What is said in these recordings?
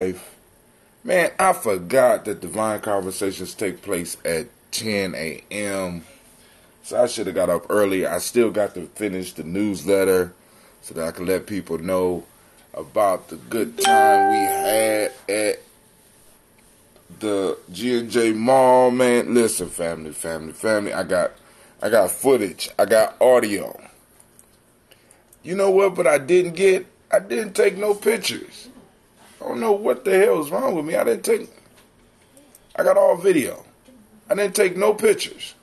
Man, I forgot that Divine Conversations take place at 10 a.m. So I should have got up early. I still got to finish the newsletter so that I can let people know about the good time we had at the G&J Mall, man. Listen, family. I got footage. I got audio. You know what? But I didn't take no pictures. I don't know what the hell is wrong with me. I got all video. I didn't take no pictures.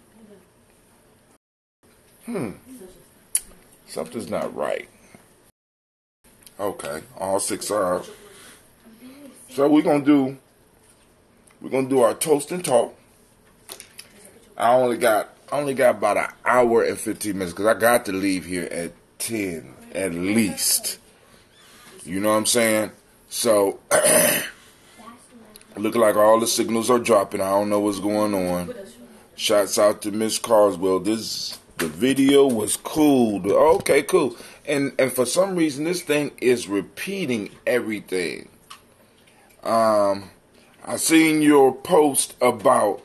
Something's not right. Okay, all 6 are. So we're gonna do our toast and talk. I only got about an hour and 15 minutes because I got to leave here at 10 at least. You know what I'm saying? So look like all the signals are dropping. I don't know what's going on. Shouts out to Miss Carswell. The video was cool. Okay, cool. And for some reason this thing is repeating everything. I seen your post about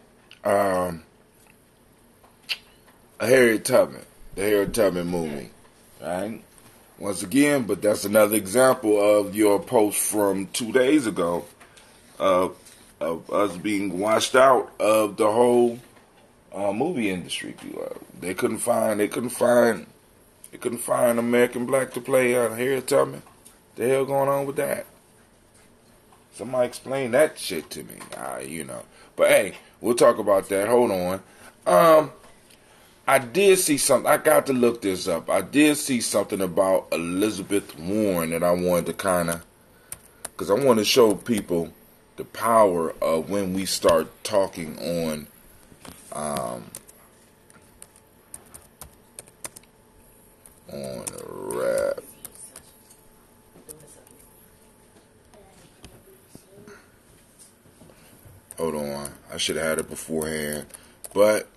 Harriet Tubman, the Harriet Tubman movie, right? Once again, but that's another example of your post from 2 days ago of us being washed out of the whole movie industry. They couldn't find American Black to play Harriet Tubman. The hell going on with that? Somebody explain that shit to me. But hey, we'll talk about that. Hold on. I did see something. I got to look this up. I did see something about Elizabeth Warren that I wanted to because I want to show people the power of when we start talking on rap. Hold on. I should have had it beforehand, but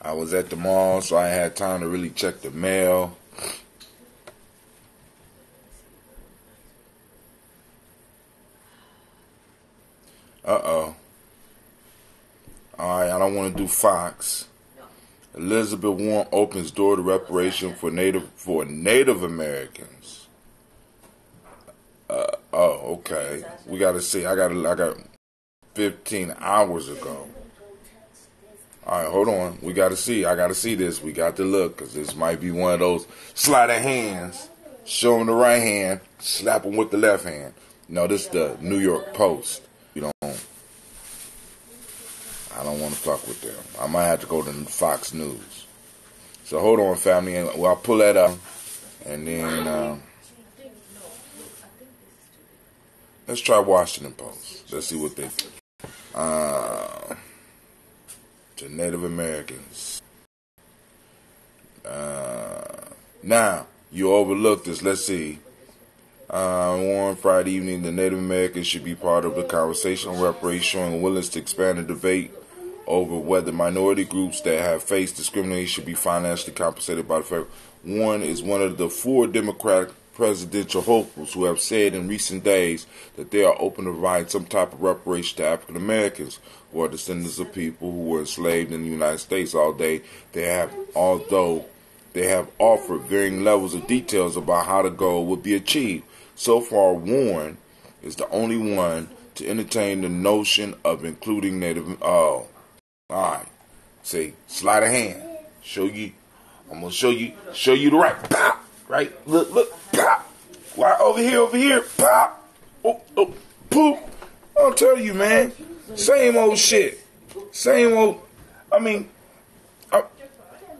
I was at the mall, so I had time to really check the mail. Alright, I don't want to do Fox. Elizabeth Warren opens door to reparation for Native Americans. Okay. We got to see. I got 15 hours ago. All right, hold on. We got to see. I got to see this. We got to look because this might be one of those sleight of hands. Show them the right hand, slap them with the left hand. No, this is the New York Post. I don't want to fuck with them. I might have to go to Fox News. So hold on, family. And I'll pull that up. And then let's try Washington Post. Let's see what they think. To Native Americans. Now, you overlooked this. Let's see. Warren, Friday evening, the Native Americans should be part of the conversation on reparations, showing willingness to expand the debate over whether minority groups that have faced discrimination should be financially compensated by the federal. Warren is one of the 4 Democratic presidential hopefuls who have said in recent days that they are open to provide some type of reparation to African Americans who are descendants of people who were enslaved in the United States all day. Although they have offered varying levels of details about how the goal would be achieved. So far, Warren is the only one to entertain the notion of including Native. All right. See, sleight of hand. I'm gonna show you the right. Pop. Right. Look. Pop. Why over here. Pop. Oh, poop. I'll tell you, man. Same old shit. Same old.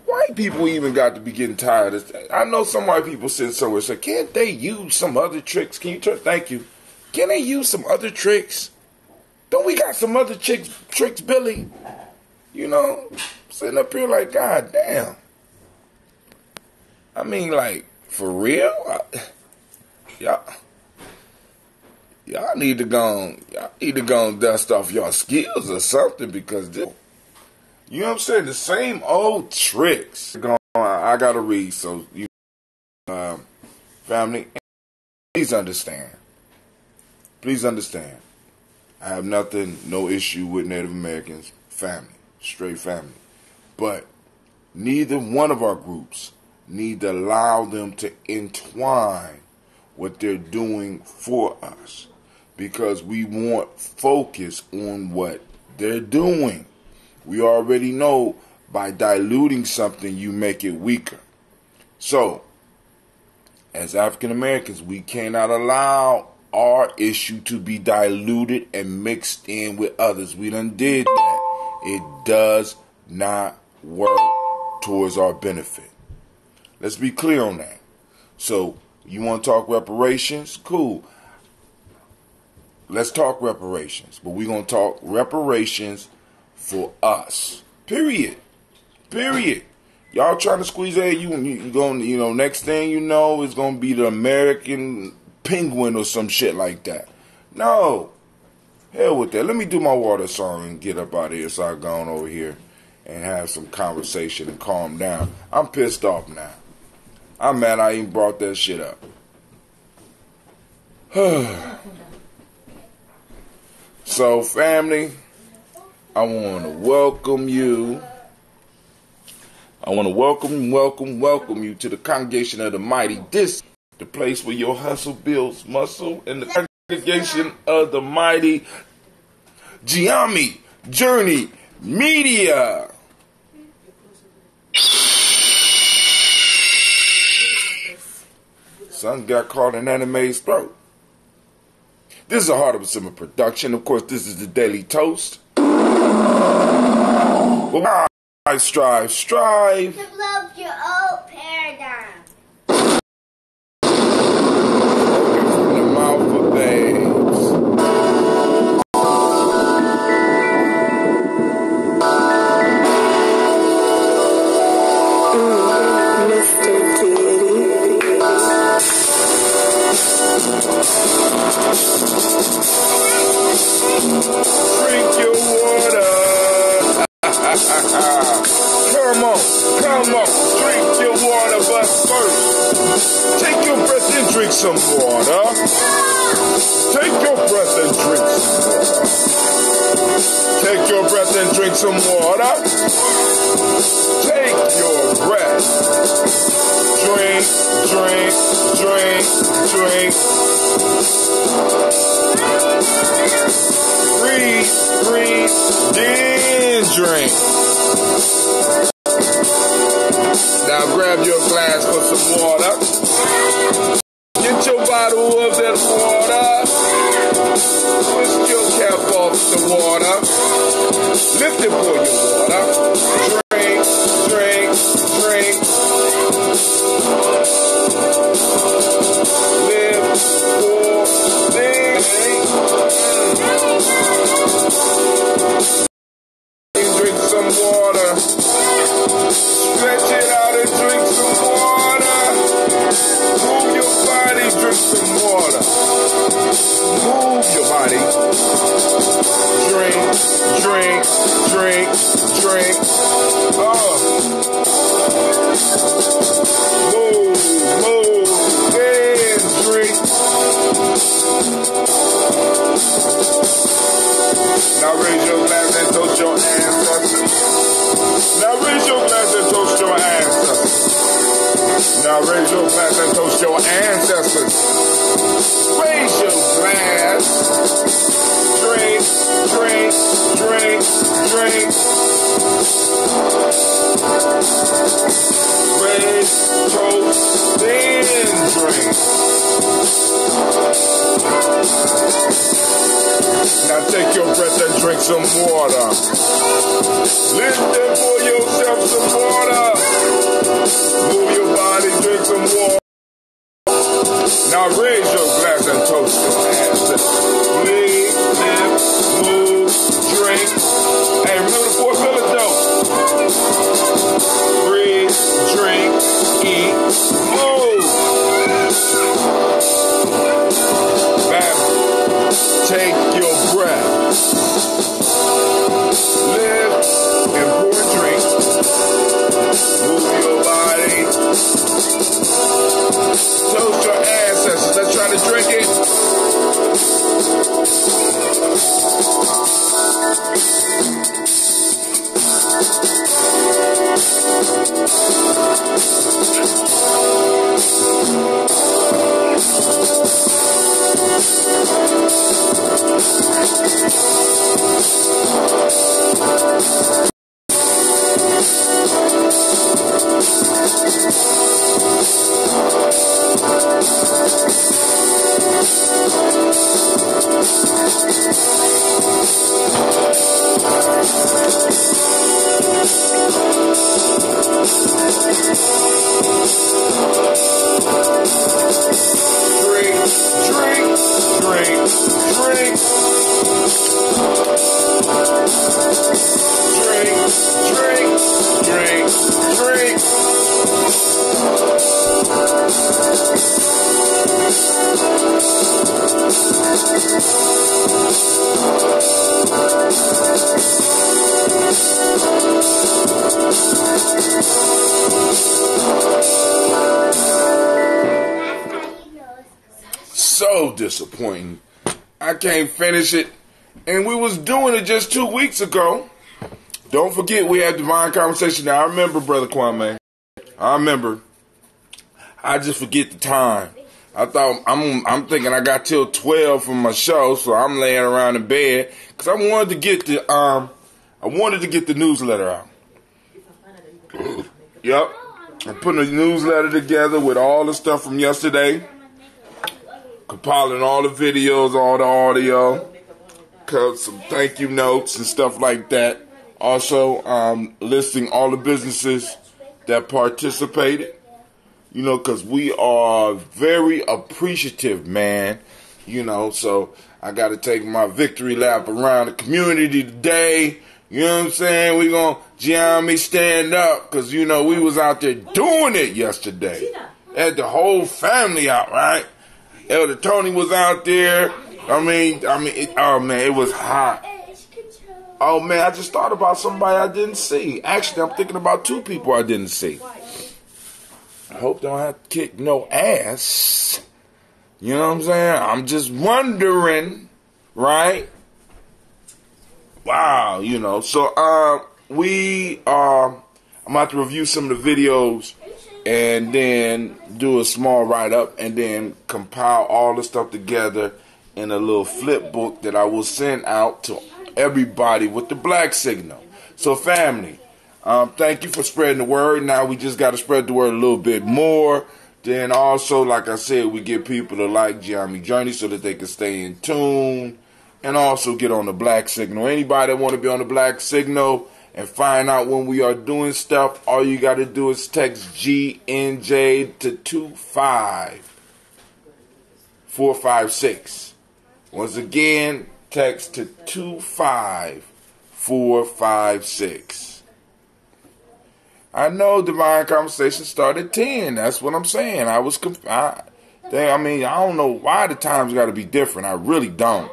White people even got to be getting tired of this. I know some white people sitting somewhere say, can't they use some other tricks? Thank you. Can they use some other tricks? Don't we got some other tricks, Billy? Sitting up here like, God damn. For real? Y'all need to go and dust off your skills or something because this. You know what I'm saying? The same old tricks. I gotta read, so family, please understand. Please understand, I have no issue with Native Americans, family, straight family. But neither one of our groups need to allow them to entwine what they're doing for us, because we want focus on what they're doing. We already know by diluting something, you make it weaker. So, as African Americans, we cannot allow our issue to be diluted and mixed in with others. We done did that. It does not work towards our benefit. Let's be clear on that. So, you want to talk reparations? Cool. Let's talk reparations. But we're going to talk reparations for us. Period. Y'all trying to squeeze at you, and you going, next thing you know, it's going to be the American penguin or some shit like that. No. Hell with that. Let me do my water song and get up out of here so I go on over here and have some conversation and calm down. I'm pissed off now. I'm mad I even brought that shit up. So, family, I want to welcome you. I want to welcome you to the congregation of the mighty. This, the place where your hustle builds muscle, and the congregation of the mighty Gye-Nyame Journey Media. Son got caught in anime's throat. This is a Heart of a Simmer production. Of course, this is the Daily Toast. Well, I strive to love your old paradigm. From the mouth of babes. Mr. Deity. Drink your water. Come on, drink your water, but first, take your breath and drink some water. Take your breath and drink some water. Take your breath and drink some water. Take your breath. Drink. Breathe, then drink. Now grab your glass for some water. Get your bottle of that water. Twist your cap off the water. Lift it for your water. Drink. Live for things. Drink some water. Stretch it out and drink some water. Move your body, drink some water. Move your body. Drink. Move, then drink. Now raise your glass and toast your ancestors. Now raise your glass and toast your ancestors. Now raise your glass and toast your ancestors. Raise your glass. Drink. Raise, toast, then drink. Now take your breath and drink some water. Lift it for yourself some water. Move your body, drink some water. Now raise your glass and toast your ass. Live, move, drink. Hey, remember the 4 pillars though. Breathe, drink, eat, move. Take your breath. Live and pour a drink. Move your body. Toast your ancestors. Let's try to drink it. So disappointing. I can't finish it. And we was doing it just 2 weeks ago. Don't forget we had Divine Conversation. Now, I remember, Brother Kwame. I remember. I just forget the time. I thought, I'm thinking I got till 12 from my show, so I'm laying around in bed. Because I wanted to get the newsletter out. Yep. I'm putting a newsletter together with all the stuff from yesterday. Compiling all the videos, all the audio, some thank you notes and stuff like that. Also, listing all the businesses that participated, because we are very appreciative, man, so I got to take my victory lap around the community today. You know what I'm saying? We going to Gye-Nyame stand up because, we was out there doing it yesterday. Had the whole family out, right? Elder Tony was out there. Oh man, it was hot. Oh man, I just thought about somebody I didn't see. Actually, I'm thinking about 2 people I didn't see. I hope they don't have to kick no ass. You know what I'm saying? I'm just wondering, right? Wow, So, I'm about to review some of the videos and then do a small write-up and then compile all the stuff together in a little flip book that I will send out to everybody with the black signal. So family, thank you for spreading the word. Now we just got to spread the word a little bit more. Then also, like I said, we get people to like Gye-Nyame Journey so that they can stay in tune and also get on the black signal. Anybody that want to be on the black signal and find out when we are doing stuff, all you got to do is text GNJ to 25456. Once again, text to 25456. I know Divine Conversation started at 10. That's what I'm saying. I don't know why the times got to be different. I really don't.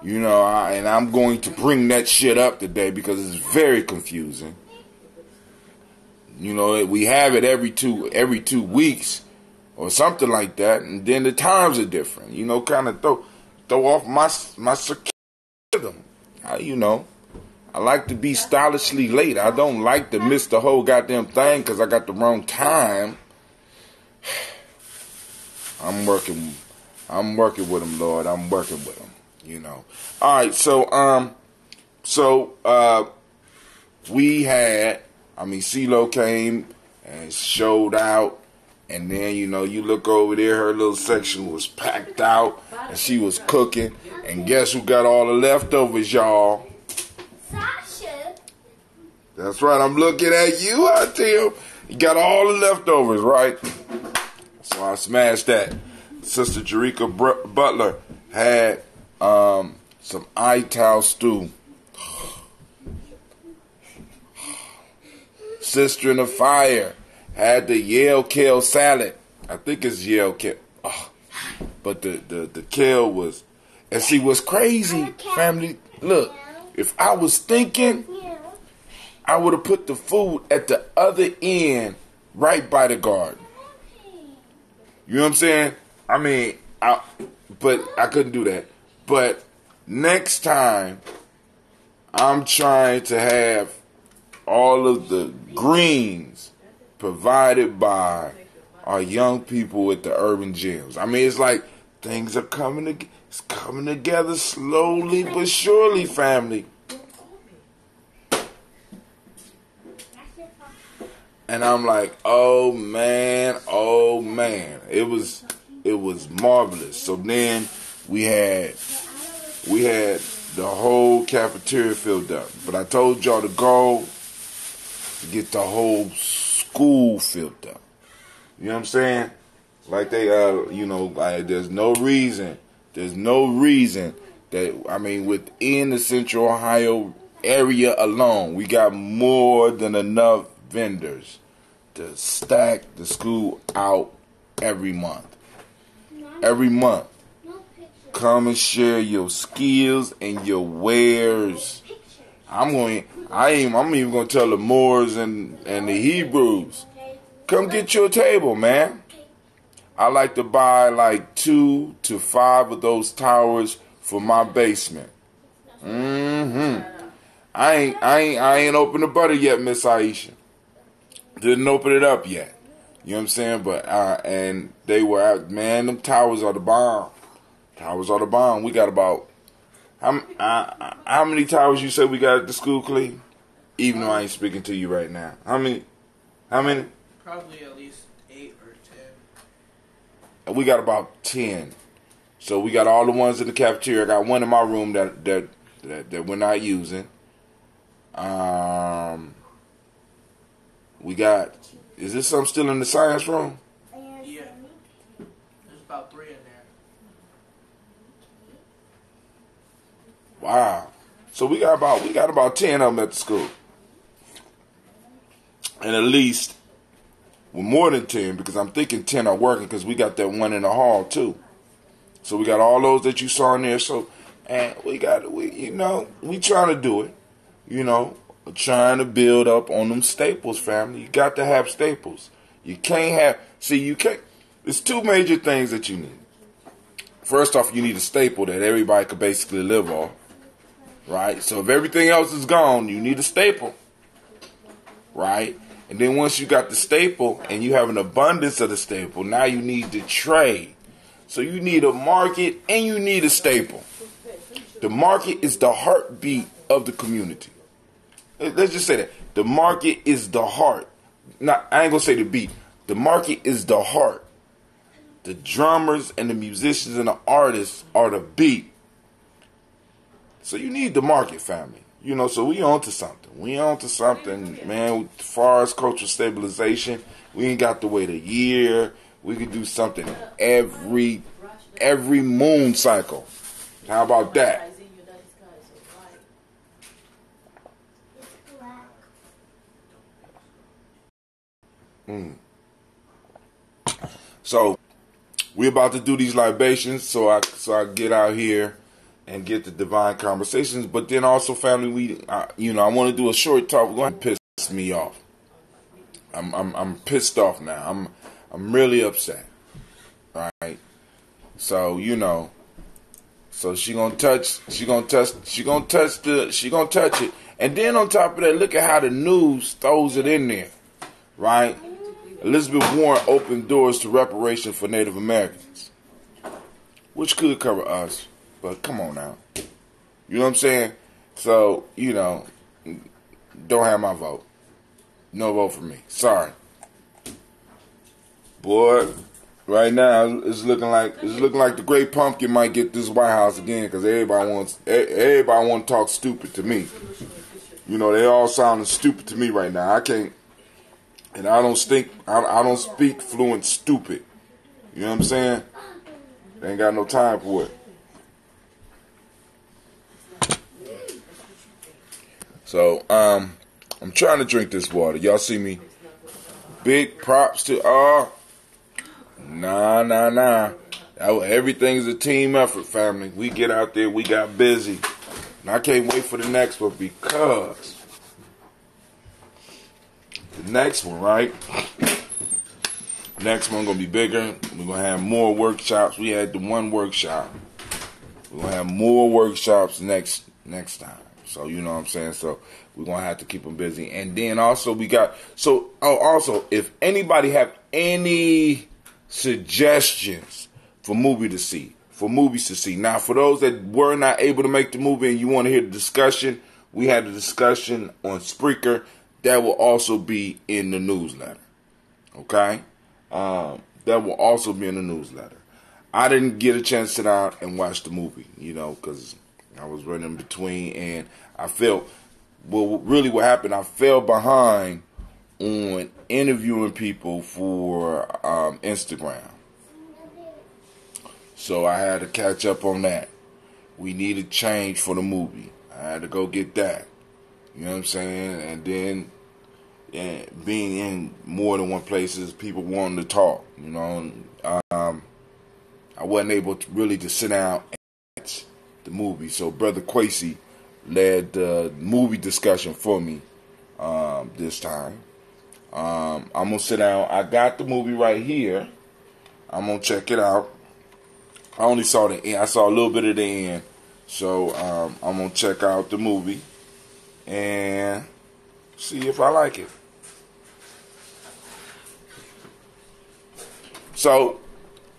And I'm going to bring that shit up today because it's very confusing. We have it every two weeks or something like that, and then the times are different. Kind of throw off my circadian. I like to be stylishly late. I don't like to miss the whole goddamn thing because I got the wrong time. I'm working with them, Lord. I'm working with them. All right, so we had, CeeLo came and showed out, and then, you look over there, her little section was packed out, and she was cooking, and guess who got all the leftovers, y'all? Shasha. That's right, I'm looking at you, I tell you. You got all the leftovers, right? So I smashed that. Sister Jerika Butler had some Ital stew. Sister in the Fire had the Yale kale salad. I think it's Yale kale. But the kale was, and see what's crazy, family, look, if I was thinking, I would have put the food at the other end, right by the garden. You know what I'm saying? But I couldn't do that. But next time, I'm trying to have all of the greens provided by our young people at the urban gyms. It's like things are it's coming together slowly but surely, family. And I'm like, oh man. It was marvelous. So then we had the whole cafeteria filled up. But I told y'all to go get the whole school filled up. You know what I'm saying? Like they, like there's no reason that, within the Central Ohio area alone, we got more than enough vendors to stack the school out every month. Every month. Come and share your skills and your wares. I'm even gonna tell the Moors and the Hebrews, come get your table, man. I like to buy like 2 to 5 of those towers for my basement. I ain't opened the butter yet, Miss Aisha. Didn't open it up yet. You know what I'm saying? But and they were out, man. Them towers are the bomb. Towers are the bomb. We got about how many towers you said we got at the school, Clee? Even though I ain't speaking to you right now. How many? Probably at least 8 or 10. We got about 10. So we got all the ones in the cafeteria. I got one in my room that we're not using. We got. Is this something still in the science room? Yeah. There's about 3 in there. Wow. So we got about 10 of them at the school. And at least, well, more than 10, because I'm thinking 10 are working, because we got that one in the hall too. So we got all those that you saw in there. So, and we trying to do it, trying to build up on them staples, family. You got to have staples. You can't there's 2 major things that you need. First off, you need a staple that everybody could basically live off, right? So if everything else is gone, you need a staple, right? And then once you got the staple and you have an abundance of the staple, now you need to trade. So you need a market and you need a staple. The market is the heartbeat of the community. Let's just say that. The market is the heart. Now, I ain't going to say the beat. The market is the heart. The drummers and the musicians and the artists are the beat. So you need the market, family. So we on to something. Man. As far as cultural stabilization, we ain't got to wait a year. We could do something every moon cycle. How about that? So we're about to do these libations, so I get out here and get the divine conversations. But then also, family, I want to do a short talk. We're going to piss me off. I'm pissed off now. I'm really upset. All right. So so she gonna touch it, and then on top of that, look at how the news throws it in there, right? Elizabeth Warren opened doors to reparation for Native Americans, which could cover us, but come on now. You know what I'm saying? So, don't have my vote. No vote for me. Sorry. Boy, right now it's looking like the Great Pumpkin might get this White House again, because everybody want to talk stupid to me. They all sounding stupid to me right now. I can't. And I don't speak fluent stupid. You know what I'm saying? They ain't got no time for it. So, I'm trying to drink this water. Y'all see me? Big props to Nah. Everything's a team effort, family. We get out there, we got busy. And I can't wait for the next one, because the next one, right? Next one gonna be bigger. We're gonna have more workshops. We had the one workshop. We're gonna have more workshops next time. So you know what I'm saying. So we're gonna have to keep them busy. And then also also if anybody have any suggestions for movies to see. Now, for those that were not able to make the movie and you want to hear the discussion, we had a discussion on Spreaker that will also be in the newsletter. Okay, that will also be in the newsletter. I didn't get a chance to sit down and watch the movie, because I was running between, and I felt, what happened, I fell behind on interviewing people for Instagram. So I had to catch up on that. We needed change for the movie. I had to go get that. You know what I'm saying? And then being in more than one places, people wanting to talk. I wasn't able to really sit down and watch the movie. So Brother Quasi led the movie discussion for me this time. I'm going to sit down. I got the movie right here. I'm going to check it out. I only saw the end. I saw a little bit of the end. So I'm going to check out the movie and see if I like it. So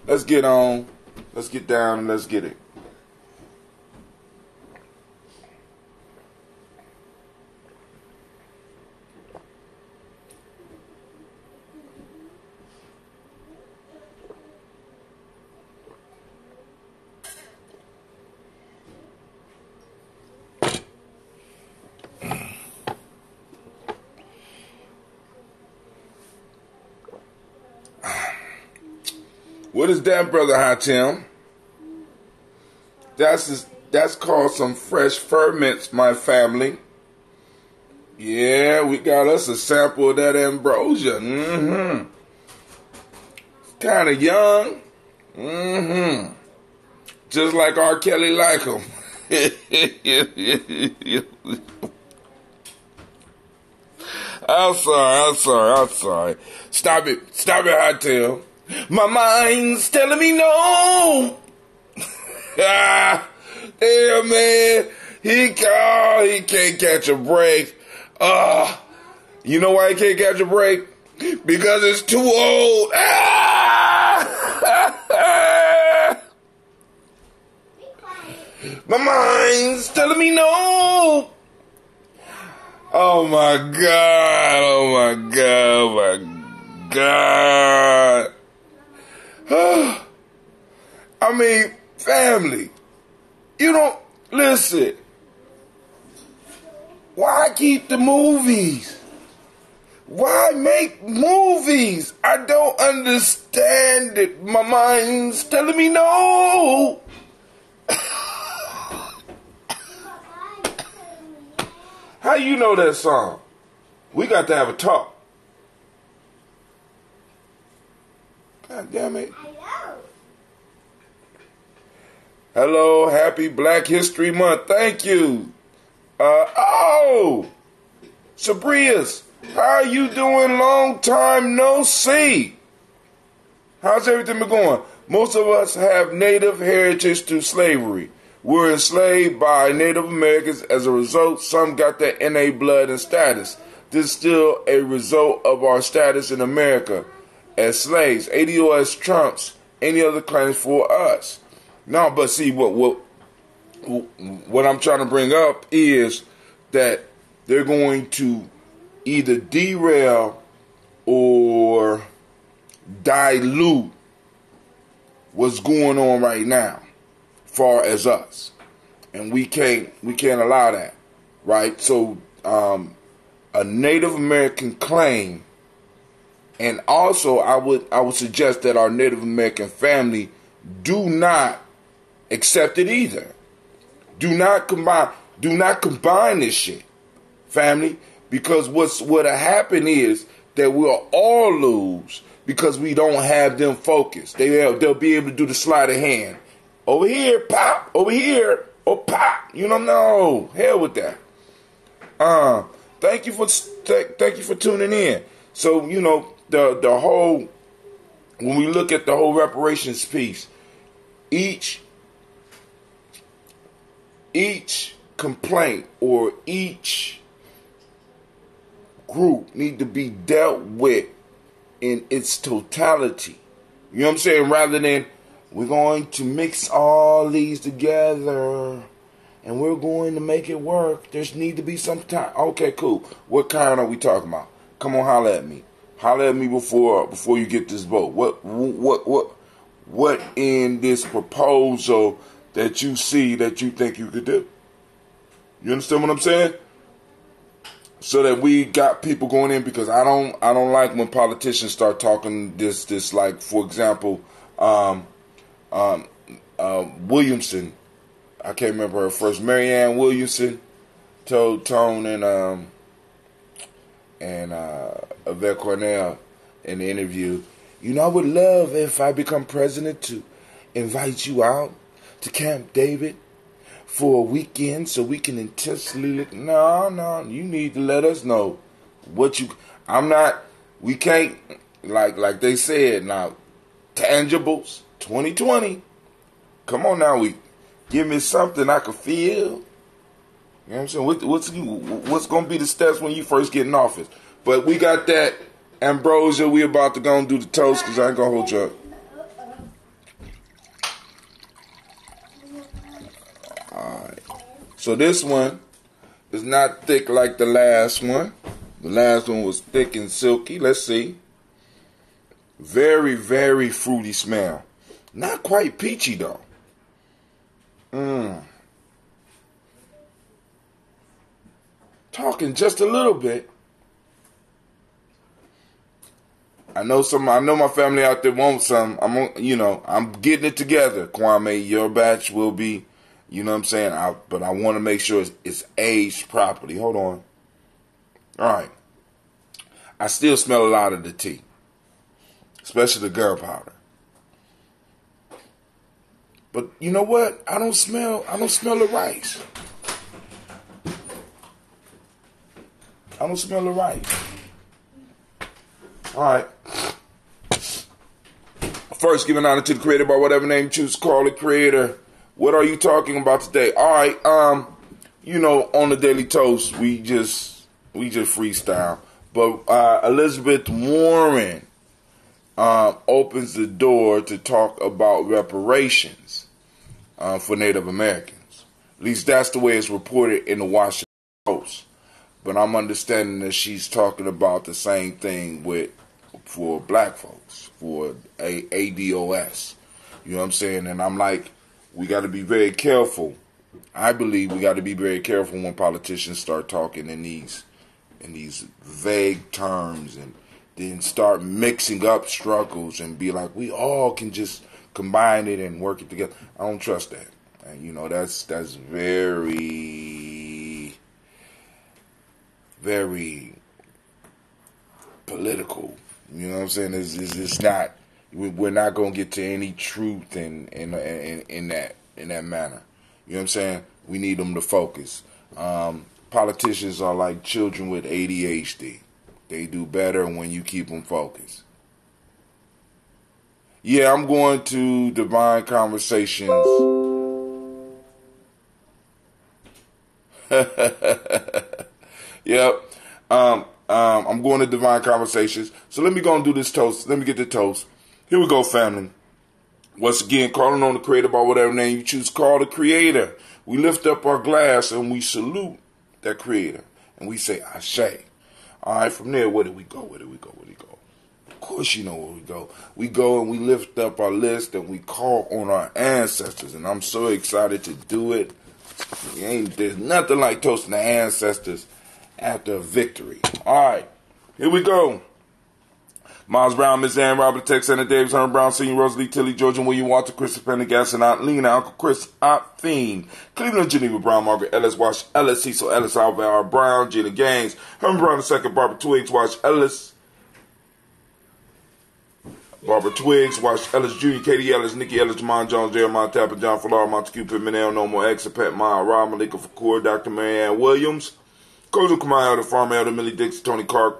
let's get on. Let's get down and let's get it. What is that, Brother Hatim? That's called some fresh ferments, my family. Yeah, we got us a sample of that ambrosia. Kind of young. Just like R. Kelly like him. I'm sorry. Stop it, Hatim. My mind's telling me no. Damn, man. He can't catch a break. You know why he can't catch a break? Because it's too old. My mind's telling me no. Oh my God. I mean, family, you don't listen. Why keep the movies? Why make movies? I don't understand it. My mind's telling me no. How you know that song? We got to have a talk. God damn it. Hello, happy Black History Month. Thank you. Sabrias, how are you doing? Long time no see. How's everything been going? Most of us have native heritage through slavery. We're enslaved by Native Americans. As a result, some got that NA blood and status. This is still a result of our status in America as slaves. ADOS trumps any other claims for us. No, but see, what I'm trying to bring up is that they're going to either derail or dilute what's going on right now, far as us, and we can't allow that, right? So, a Native American claim, and also I would suggest that our Native American family do not accept it either. Do not combine this shit, family, because what'll happen is that we'll all lose because we don't have them focused. They'll be able to do the sleight of hand. Over here, pop. Over here, oh pop. No, hell with that. Thank you for tuning in. So the whole, when we look at the whole reparations piece, each complaint or each group need to be dealt with in its totality. You know what I'm saying? Rather than We're going to mix all these together, and we're going to make it work. There's need to be some time. Okay, cool. What kind are we talking about? Come on, holler at me. Holler at me before you get this vote. What in this proposal that you see that you think you could do? You understand what I'm saying? So that we got people going in, because I don't like when politicians start talking this like, for example, Williamson. I can't remember her first. Marianne Williamson told Tone and Yvette Cornell in the interview, I would love if I become president to invite you out to Camp David for a weekend so we can intensely look. No, you need to let us know what you. We can't, like they said, now, tangibles, 2020. Come on now, give me something I can feel. You know what I'm saying? What's going to be the steps when you first get in office? But we got that. Ambrosia, we about to go and do the toast, because I ain't going to hold you up. Alright. So this one is not thick like the last one. The last one was thick and silky. Let's see. Very, very fruity smell. Not quite peachy, though. Talking just a little bit. I know my family out there wants some. I'm getting it together. Kwame, your batch will be, you know what I'm saying? But I want to make sure it's aged properly. Hold on. All right. I still smell a lot of the tea, especially the gunpowder. But you know what? I don't smell the rice. I don't smell the rice. All right. First, giving honor to the creator by whatever name you choose to call it, creator. What are you talking about today? All right. On the Daily Toast, we just freestyle. But Elizabeth Warren opens the door to talk about reparations for Native Americans. At least that's the way it's reported in the Washington Post. But I'm understanding that she's talking about the same thing for black folks, for ADOS. You know what I'm saying? And I'm like, we got to be very careful. I believe we got to be very careful when politicians start talking in these vague terms and then start mixing up struggles and be like, we all can just combine it and work it together. I don't trust that. And that's very, very political. You know what I'm saying? It's not. We're not gonna get to any truth in that manner. You know what I'm saying? We need them to focus. Politicians are like children with ADHD. They do better when you keep them focused. Yeah, I'm going to Divine Conversations. Yep. I'm going to Divine Conversations. So let me go and do this toast. Let me get the toast. Here we go, family. Once again, calling on the creator by whatever name you choose to call the creator. We lift up our glass and we salute that creator. And we say, Ashe. All right, from there, where do we go? Where do we go? Of course you know where we go. We go and we lift up our list and we call on our ancestors. And I'm so excited to do it. There's nothing like toasting the ancestors after a victory. All right, here we go. Miles Brown, Miss Ann, Robert Tex, Anna Davis, Herman Brown, Senior, Rosalie Tilly, Georgian, William Walter, Christopher Pendergast, and Aunt Lena, Uncle Chris, Aunt Fiend, Cleveland, Geneva Brown, Margaret Ellis, Wash Ellis, Cecil Ellis, Alvar Brown, Gina Gaines, Herman Brown II, Barbara Twiggs, Wash Ellis, Barbara Twiggs, Wash Ellis Jr., Katie Ellis, Nikki Ellis, Jamon Jones, Jeremiah Tapper, John Flora, Montague Pimenel, No More X, Pat Maya, Rob Malika Fakur, Dr. Marianne Williams, Kozu Kamai, Elder Farm Elder Millie Dix, Tony Clark,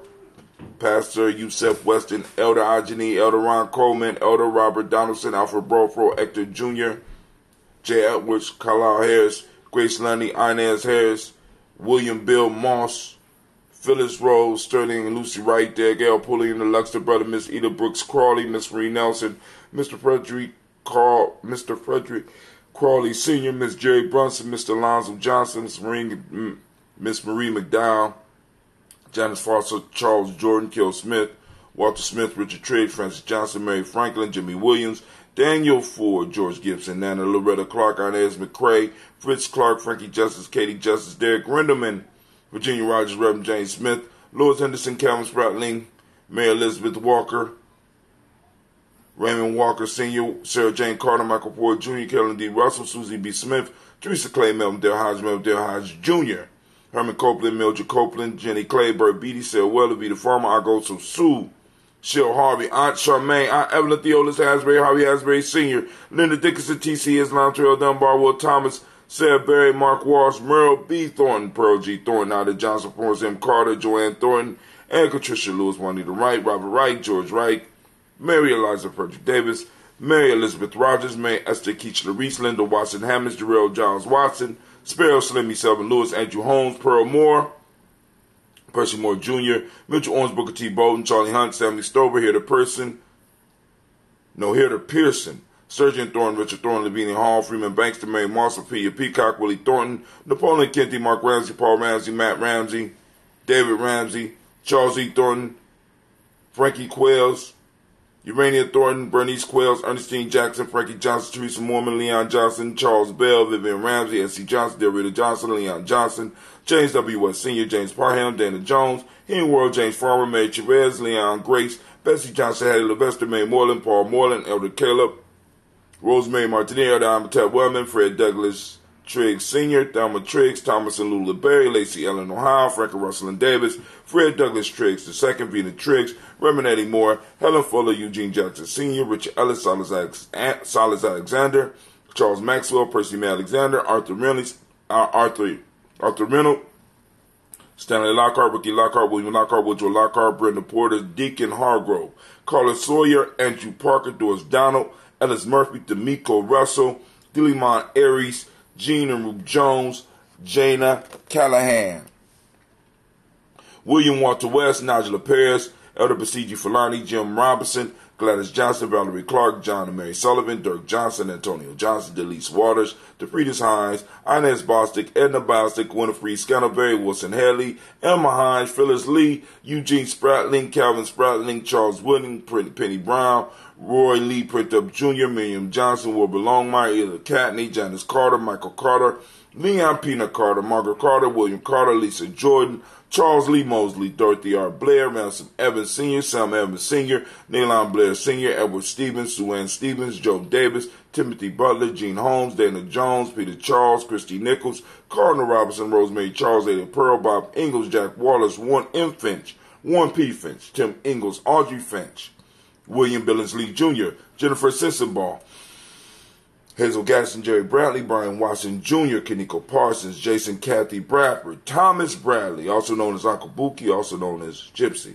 Pastor Yusef Weston, Elder Ajani, Elder Ron Coleman, Elder Robert Donaldson, Alfred Brofro, Hector Jr., Jay Edwards, Kyle Harris, Grace Lundy, Inez Harris, William Bill Moss, Phyllis Rose, Sterling and Lucy Wright, Gail Pulley and the Luxter brother, Miss Eda Brooks Crawley, Miss Marie Nelson, Mr. Frederick Carl, Mr. Frederick Crawley Sr., Miss Jerry Brunson, Mr. Alonzo Johnson, Miss Marie McDowell, Janice Foster, Charles Jordan, Kel Smith, Walter Smith, Richard Trigg, Francis Johnson, Mary Franklin, Jimmy Williams, Daniel Ford, George Gibson, Nana Loretta Clark, Inez McCrae, Fritz Clark, Frankie Justice, Katie Justice, Derek Rinderman, Virginia Rogers, Reverend James Smith, Louis Henderson, Calvin Spratling, Mary Elizabeth Walker, Raymond Walker Sr., Sarah Jane Carter, Michael Ford Jr., Kellen D. Russell, Susie B. Smith, Teresa Clay, Melvin Dale Hodge Jr., Herman Copeland, Mildred Copeland, Jenny Clay, Bert Beatty, Sarah Weatherby, the farmer, I go to Sue, Sheryl Harvey, Aunt Charmaine, Aunt Evelyn Theolis Hasbury, Harvey Hasbury Sr., Linda Dickinson, T.C. Islam, Terrell Dunbar, Will Thomas, Sarah Berry, Mark Walsh, Merle B. Thornton, Pearl G. Thornton, Ida Johnson, Florence M. Carter, Joanne Thornton, and Patricia Lewis, Juanita Wright, Robert Wright, George Wright, Mary Eliza Frederick Davis, Mary Elizabeth Rogers, Mary Esther Keachler Reese, Linda Watson Hammonds, Jarrell Johns Watson, Sparrow Slimmy Selvin Lewis, Andrew Holmes, Pearl Moore, Percy Moore Jr., Mitchell Owens, Booker T. Bolton, Charlie Hunt, Sammy Stover, Here the Pearson, Surgeon Thornton, Richard Thornton, Lavinia Hall, Freeman Bankston, Mary Marshall, Peter Peacock, Willie Thornton, Napoleon Kenty, Mark Ramsey, Paul Ramsey, Matt Ramsey, David Ramsey, Charles E. Thornton, Frankie Quails, Urania Thornton, Bernice Quails, Ernestine Jackson, Frankie Johnson, Teresa Mormon, Leon Johnson, Charles Bell, Vivian Ramsey, S.C. Johnson, Delrita Johnson, Leon Johnson, James W. West Sr., James Parham, Dana Jones, Henry World, James Farmer, Mary Chavez, Leon Grace, Bessie Johnson, Hattie Levester, May Moreland, Paul Moreland, Elder Caleb, Rosemary Martinez, Elder Amatet Wellman, Fred Douglas Triggs Sr., Thelma Triggs, Thomas and Lula Berry, Lacey Ellen Ohio, Frankie Russell and Davis, Fred Douglas Triggs II, Vina Triggs, Reverend Eddie Moore, Helen Fuller, Eugene Jackson Sr., Richard Ellis, Silas Alexander, Charles Maxwell, Percy May Alexander, Arthur Reynolds, Stanley Lockhart, Ricky Lockhart, William Lockhart, Woodrow Lockhart, Brenda Porter, Deacon Hargrove, Carla Sawyer, Andrew Parker, Doris Donald, Ellis Murphy, D'Amico Russell, Dillimon Aries, Jean and Ruth Jones, Jana Callahan, William Walter West, Nigella Paris, Elder Basiji Fulani, Jim Robinson, Gladys Johnson, Valerie Clark, John and Mary Sullivan, Dirk Johnson, Antonio Johnson, Delise Waters, DeFriedis Hines, Inez Bostic, Edna Bostic, Winifred Scantleberry, Wilson Haley, Emma Hines, Phyllis Lee, Eugene Spratling, Calvin Spratling, Charles Wooding, Penny Brown, Roy Lee Printup Jr., Miriam Johnson, Wilbur Longmire, Ella Catney, Janice Carter, Michael Carter, Leon Pina Carter, Margaret Carter, William Carter, Lisa Jordan, Charles Lee Mosley, Dorothy R. Blair, Ransom Evans Sr., Sam Evans Sr., Nalon Blair Sr., Edward Stevens, Sue Ann Stevens, Joe Davis, Timothy Butler, Gene Holmes, Dana Jones, Peter Charles, Christy Nichols, Cardinal Robinson, Rosemary Charles, Ada Pearl, Bob Ingalls, Jack Wallace, Warren M. Finch, Warren P. Finch, Tim Ingalls, Audrey Finch, William Billings Lee Jr., Jennifer Sensenball, Hazel Gaston, Jerry Bradley, Brian Watson Jr., Kaniko Parsons, Jason Kathy Bradford, Thomas Bradley, also known as Uncle Buki, also known as Gypsy,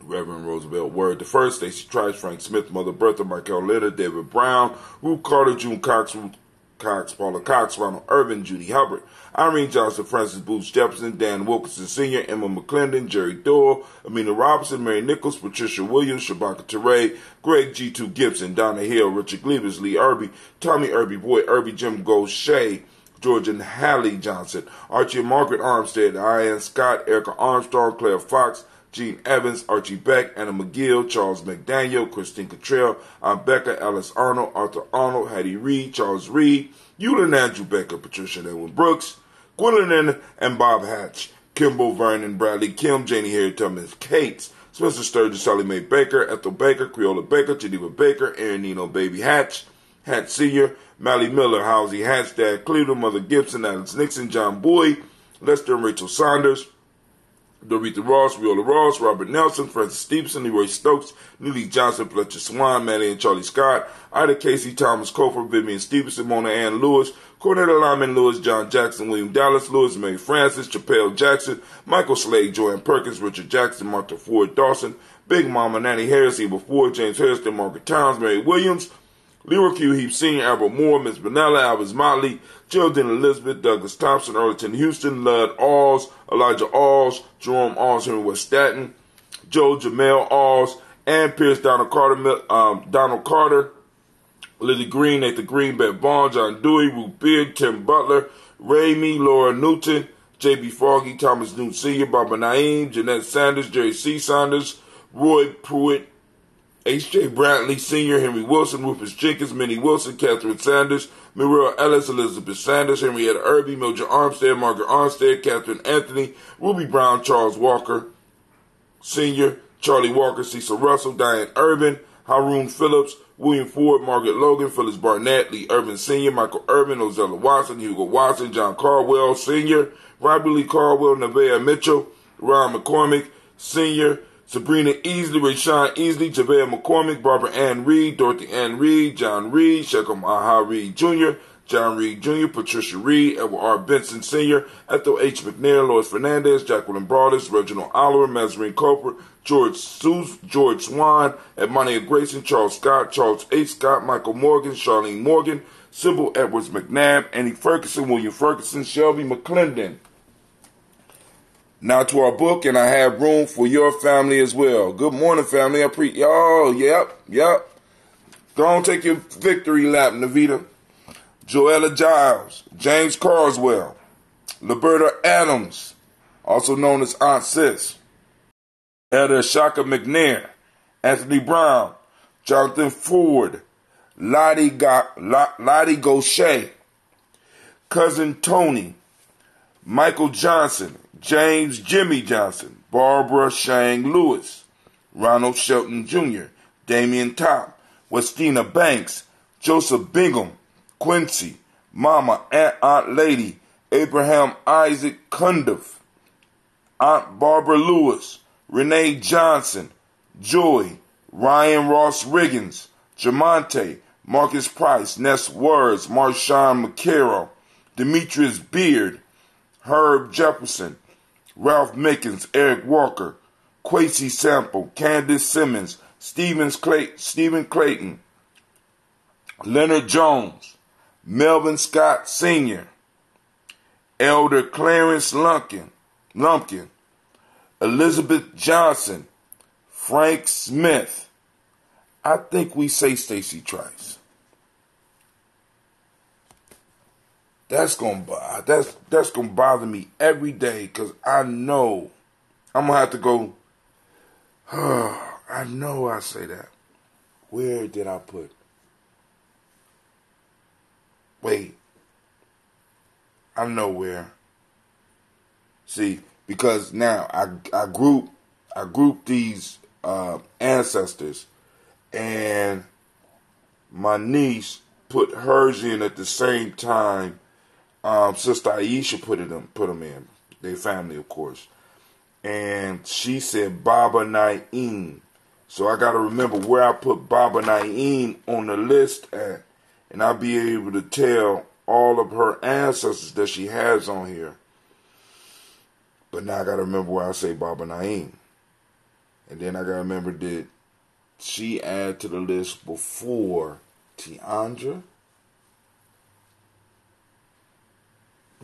Reverend Roosevelt Word I, Stacey Trice, Frank Smith, Mother Bertha, Michael Litter, David Brown, Ruth Carter, June Cox, Ruth Cox, Paula Cox, Ronald Irvin, Judy Hubbard, Irene Johnson, Francis Booth Jefferson, Dan Wilkinson Sr., Emma McClendon, Jerry Doyle, Amina Robinson, Mary Nichols, Patricia Williams, Shabaka Teray, Greg G2 Gibson, Donna Hill, Richard Gleavers, Lee Irby, Tommy Irby, Boy Irby, Jim Gaucher, George and Hallie Johnson, Archie and Margaret Armstead, Ian Scott, Erica Armstrong, Claire Fox, Gene Evans, Archie Beck, Anna McGill, Charles McDaniel, Christine Cottrell, Aunt Becca, Alice Arnold, Arthur Arnold, Hattie Reed, Charles Reed, Eulin Andrew Becker, Patricia Edwin Brooks, Gwendolyn and Bob Hatch, Kimball Vernon, Bradley Kim, Janie Harriet Thomas Cates, Spencer Sturgis, Sally Mae Baker, Ethel Baker, Creola Baker, Geneva Baker, Aaron Nino Baby Hatch, Hatch Sr., Mally Miller, Housie Hatch, Dad Cleveland, Mother Gibson, Alex Nixon, John Boyd, Lester and Rachel Saunders, Dorita Ross, Viola Ross, Robert Nelson, Francis Stevenson, Leroy Stokes, Lily Johnson, Fletcher Swan, Manny and Charlie Scott, Ida Casey, Thomas Cofer, Vivian Stevenson, Mona Ann Lewis, Cornetta Lyman Lewis, John Jackson, William Dallas Lewis, Mary Francis, Chappelle Jackson, Michael Slade, Joanne Perkins, Richard Jackson, Martha Ford Dawson, Big Mama, Nanny Harris, Eva Ford, James Harrison, Margaret Towns, Mary Williams, Leroy Q. Heap Sr., Albert Moore, Miss Benella, Alvis Motley, Geraldine Elizabeth, Douglas Thompson, Earlington Houston, Lud Alls, Elijah Alls, Jerome Alls, Henry West Staten, Joe Jamel Alls, Ann Pierce, Donald Carter, Lily Green, Nathan Green, Ben Vaughn, John Dewey, Ruth Beard, Tim Butler, Ramey, Laura Newton, J.B. Foggy, Thomas Newton Sr., Baba Naeem, Jeanette Sanders, Jerry C. Saunders, Roy Pruitt, H.J. Brantley Sr., Henry Wilson, Rufus Jenkins, Minnie Wilson, Catherine Sanders, Muriel Ellis, Elizabeth Sanders, Henrietta Irby, Mildred Armstead, Margaret Armstead, Catherine Anthony, Ruby Brown, Charles Walker Sr., Charlie Walker, Cecil Russell, Diane Urban, Haroon Phillips, William Ford, Margaret Logan, Phyllis Barnett, Lee Urban Sr., Michael Urban, Ozella Watson, Hugo Watson, John Caldwell Sr., Robbie Lee Caldwell, Nevaeh Mitchell, Ron McCormick Sr., Sabrina Easley, Rayshawn Easley, Javea McCormick, Barbara Ann Reed, Dorothy Ann Reed, John Reed, Shechem Aha Reed Jr., John Reed Jr., Patricia Reed, Edward R. Benson Sr., Ethel H. McNair, Lois Fernandez, Jacqueline Broadus, Reginald Oliver, Mazarine Coper, George Swan, Edmonia Grayson, Charles Scott, Charles H. Scott, Michael Morgan, Charlene Morgan, Sybil Edwards McNabb, Annie Ferguson, William Ferguson, Shelby McClendon. Now to our book, and I have room for your family as well. Good morning, family. Y'all, yep. Go on, take your victory lap, Navita. Joella Giles, James Carswell, Liberta Adams, also known as Aunt Sis, Elder Shaka McNair, Anthony Brown, Jonathan Ford, Lottie Gaucher, Cousin Tony, Michael Johnson, James Jimmy Johnson, Barbara Shang Lewis, Ronald Shelton Jr., Damian Top, Westina Banks, Joseph Bingham, Quincy, Mama, Aunt Lady, Abraham Isaac Cundiff, Aunt Barbara Lewis, Renee Johnson, Joy, Ryan Ross Riggins, Jamonte, Marcus Price, Ness Words, Marshawn McCarroll, Demetrius Beard, Herb Jefferson, Ralph Mickens, Eric Walker, Quasi Sample, Candace Simmons, Stephen Clayton, Leonard Jones, Melvin Scott Sr., Elder Clarence Lumpkin, Elizabeth Johnson, Frank Smith. I think we say Stacy Trice. That's gonna bother me every day because I know I'm gonna have to go. I know I say that. Where did I put? Wait. I know where. See, because now I group these ancestors, and my niece put hers in at the same time. Sister Aisha put them in. Their family, of course. And she said Baba Naeem. So I got to remember where I put Baba Naeem on the list at. And I'll be able to tell all of her ancestors that she has on here. But now I got to remember where I say Baba Naeem. And then I got to remember, did she add to the list before Tiandra?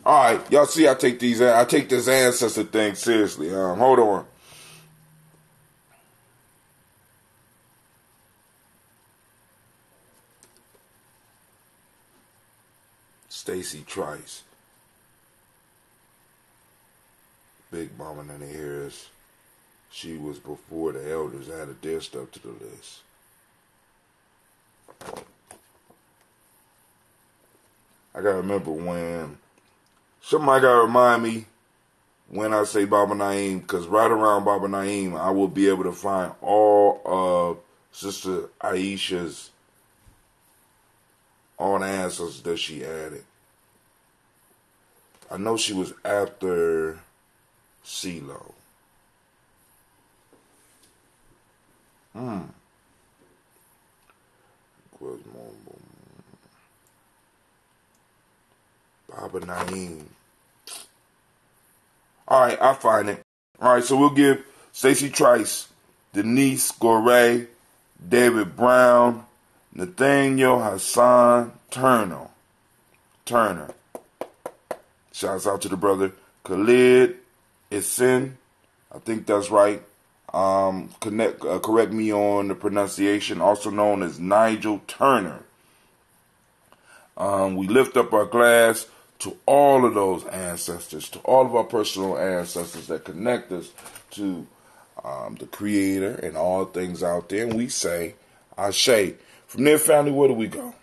All right, y'all see, I take this ancestor thing seriously. Hold on. Stacy Trice, Big Mama in the Harris. She was before the elders added their stuff to the list. I gotta remember when. Somebody gotta remind me when I say Baba Naeem, because right around Baba Naeem, I will be able to find all of Sister Aisha's, all the ancestors that she added. I know she was after CeeLo. Baba Naeem. Alright, I'll find it. Alright, so we'll give Stacy Trice, Denise Gorey, David Brown, Nathaniel Hassan Turner. Shouts out to the brother Khalid Isin. I think that's right. Correct me on the pronunciation. Also known as Nigel Turner. We lift up our glass to all of those ancestors, to all of our personal ancestors that connect us to the Creator and all things out there. And we say, Ashe. From there, family, where do we go?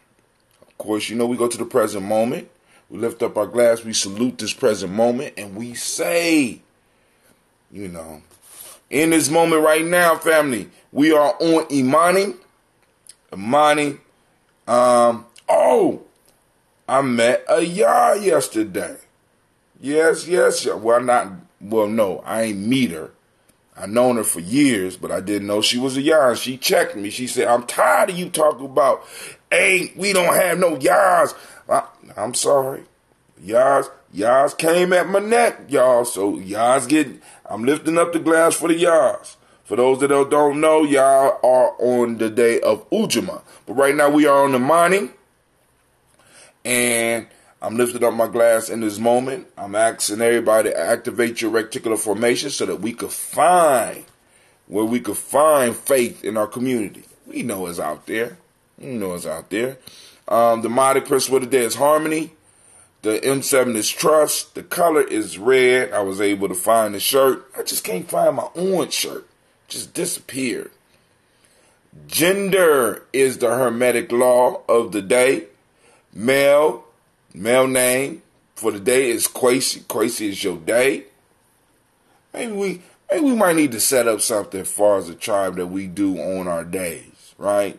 Of course, you know, we go to the present moment. We lift up our glass, we salute this present moment, and we say, you know, in this moment right now, family, we are on Imani. Imani, I met a Yah yesterday. Yes. No, I ain't meet her. I known her for years, but I didn't know she was a Yah. She checked me. She said, I'm tired of you talking about, hey, we don't have no Yahs. I'm sorry. Yahs came at my neck, y'all. So I'm lifting up the glass for the Yahs. For those that don't know, y'all are on the day of Ujima. But right now we are on the Imani. And I'm lifting up my glass in this moment. I'm asking everybody to activate your reticular formation so that we could find where we could find faith in our community. We know it's out there. The mnemonic principle of the day is harmony. The M7 is trust. The color is red. I was able to find the shirt. I just can't find my orange shirt. Just disappeared. Gender is the hermetic law of the day. Male name for the day is Kwesi. Kwesi is your day. Maybe we might need to set up something as far as the tribe that we do on our days, right?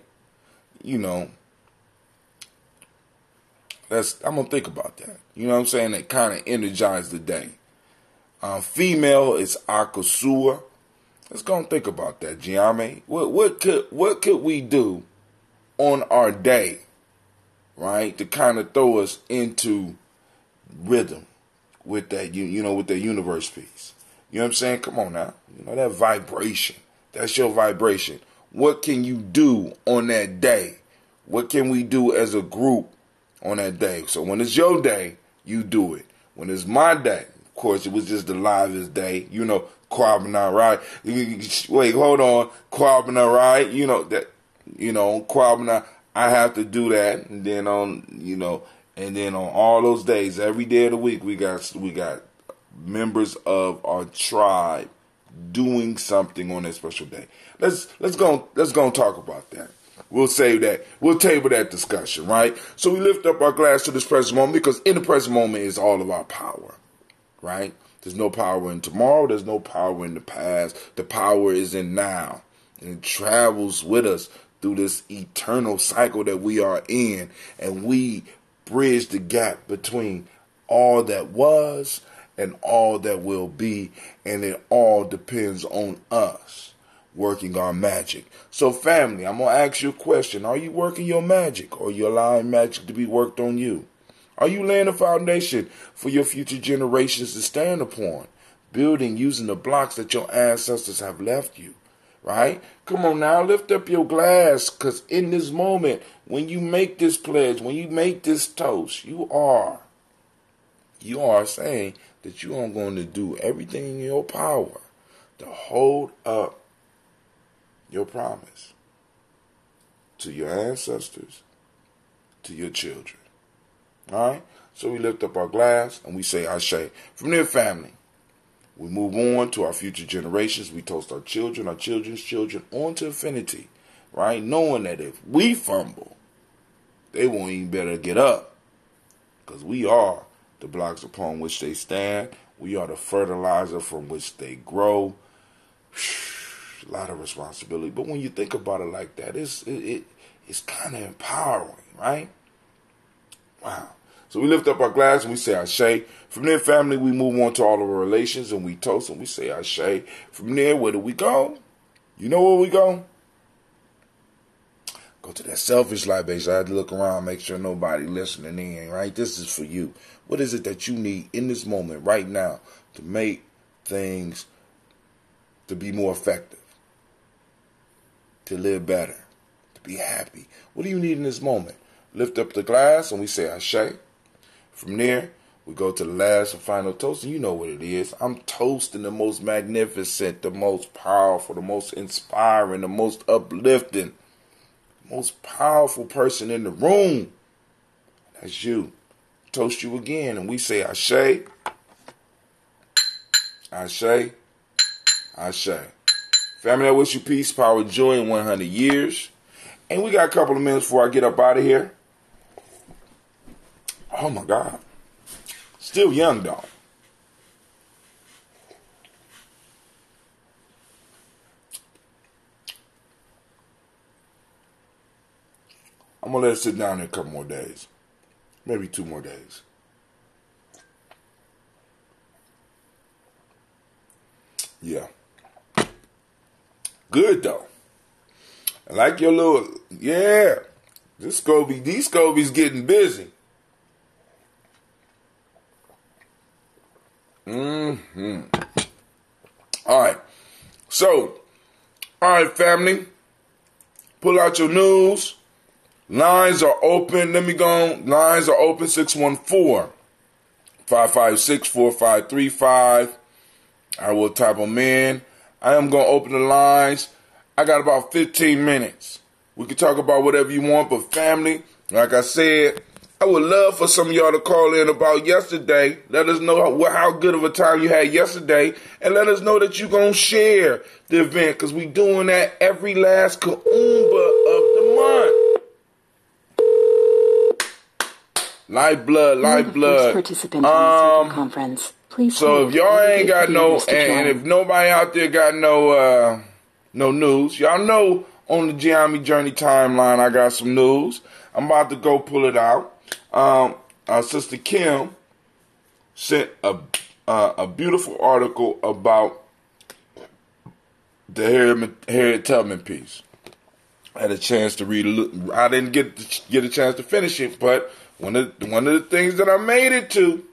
You know, I'm gonna think about that. You know what I'm saying? It kind of energize the day. Female is Akosua. Let's go and think about that, Gye-Nyame. What could we do on our day, right, to kind of throw us into rhythm with that, with that universe piece? You know what I'm saying? Come on now. You know, that vibration. That's your vibration. What can you do on that day? What can we do as a group on that day? So when it's your day, you do it. When it's my day, of course, it was just the livest day. You know, Kwabena, right? Wait, hold on. Kwabena, right? You know, Kwabena, I have to do that. And then on all those days, every day of the week, we got members of our tribe doing something on that special day. Let's go and talk about that. We'll save that. We'll table that discussion, right? So we lift up our glass to this present moment because in the present moment is all of our power, right? There's no power in tomorrow. There's no power in the past. The power is in now. And it travels with us through this eternal cycle that we are in. And we bridge the gap between all that was and all that will be. And it all depends on us working our magic. So family, I'm going to ask you a question. Are you working your magic, or are you allowing magic to be worked on you? Are you laying a foundation for your future generations to stand upon, building using the blocks that your ancestors have left you, right? Come on now, lift up your glass, because in this moment, when you make this pledge, when you make this toast, you are saying that you are going to do everything in your power to hold up your promise to your ancestors, to your children. All right? So we lift up our glass and we say Ashe. From there, family, we move on to our future generations. We toast our children's children, on to infinity, right? Knowing that if we fumble, they won't even better get up, because we are the blocks upon which they stand. We are the fertilizer from which they grow. A lot of responsibility, but when you think about it like that, it's kind of empowering, right? Wow. So we lift up our glass and we say Ashe. From there, family, we move on to all of our relations and we toast and we say Ashe. From there, where do we go? You know where we go? Go to that selfish libation. I had to look around, make sure nobody listening in, right? This is for you. What is it that you need in this moment right now to make things to be more effective? To live better, to be happy. What do you need in this moment? Lift up the glass and we say Ashe. From there, we go to the last and final toast, and you know what it is. I'm toasting the most magnificent, the most powerful, the most inspiring, the most uplifting, most powerful person in the room. That's you. Toast you again, and we say Ashe, Ashe, Ashe. Family, I wish you peace, power, joy, in 100 years. And we got a couple of minutes before I get up out of here. Oh my God. Still young, though. I'm going to let it sit down in a couple more days. Maybe 2 more days. Yeah. Good, though. I like your little, yeah. These Scobies getting busy. Mm-hmm. All right. So, all right, family. Pull out your news. Lines are open. Let me go on. Lines are open. 614-556-4535. I will type them in. I am going to open the lines. I got about 15 minutes. We can talk about whatever you want, but family, like I said, I would love for some of y'all to call in about yesterday. Let us know how good of a time you had yesterday, and let us know that you're going to share the event, because we doing that every last Kaumba of the month. Lifeblood. First participant on this conference. Please so if y'all ain't got no, and if nobody out there got no news, y'all know on the Gye-Nyame Journey timeline I got some news. I'm about to go pull it out. Our sister Kim sent a beautiful article about the Harriet Tubman piece. I had a chance to read I didn't get a chance to finish it, but one of the things that I made it to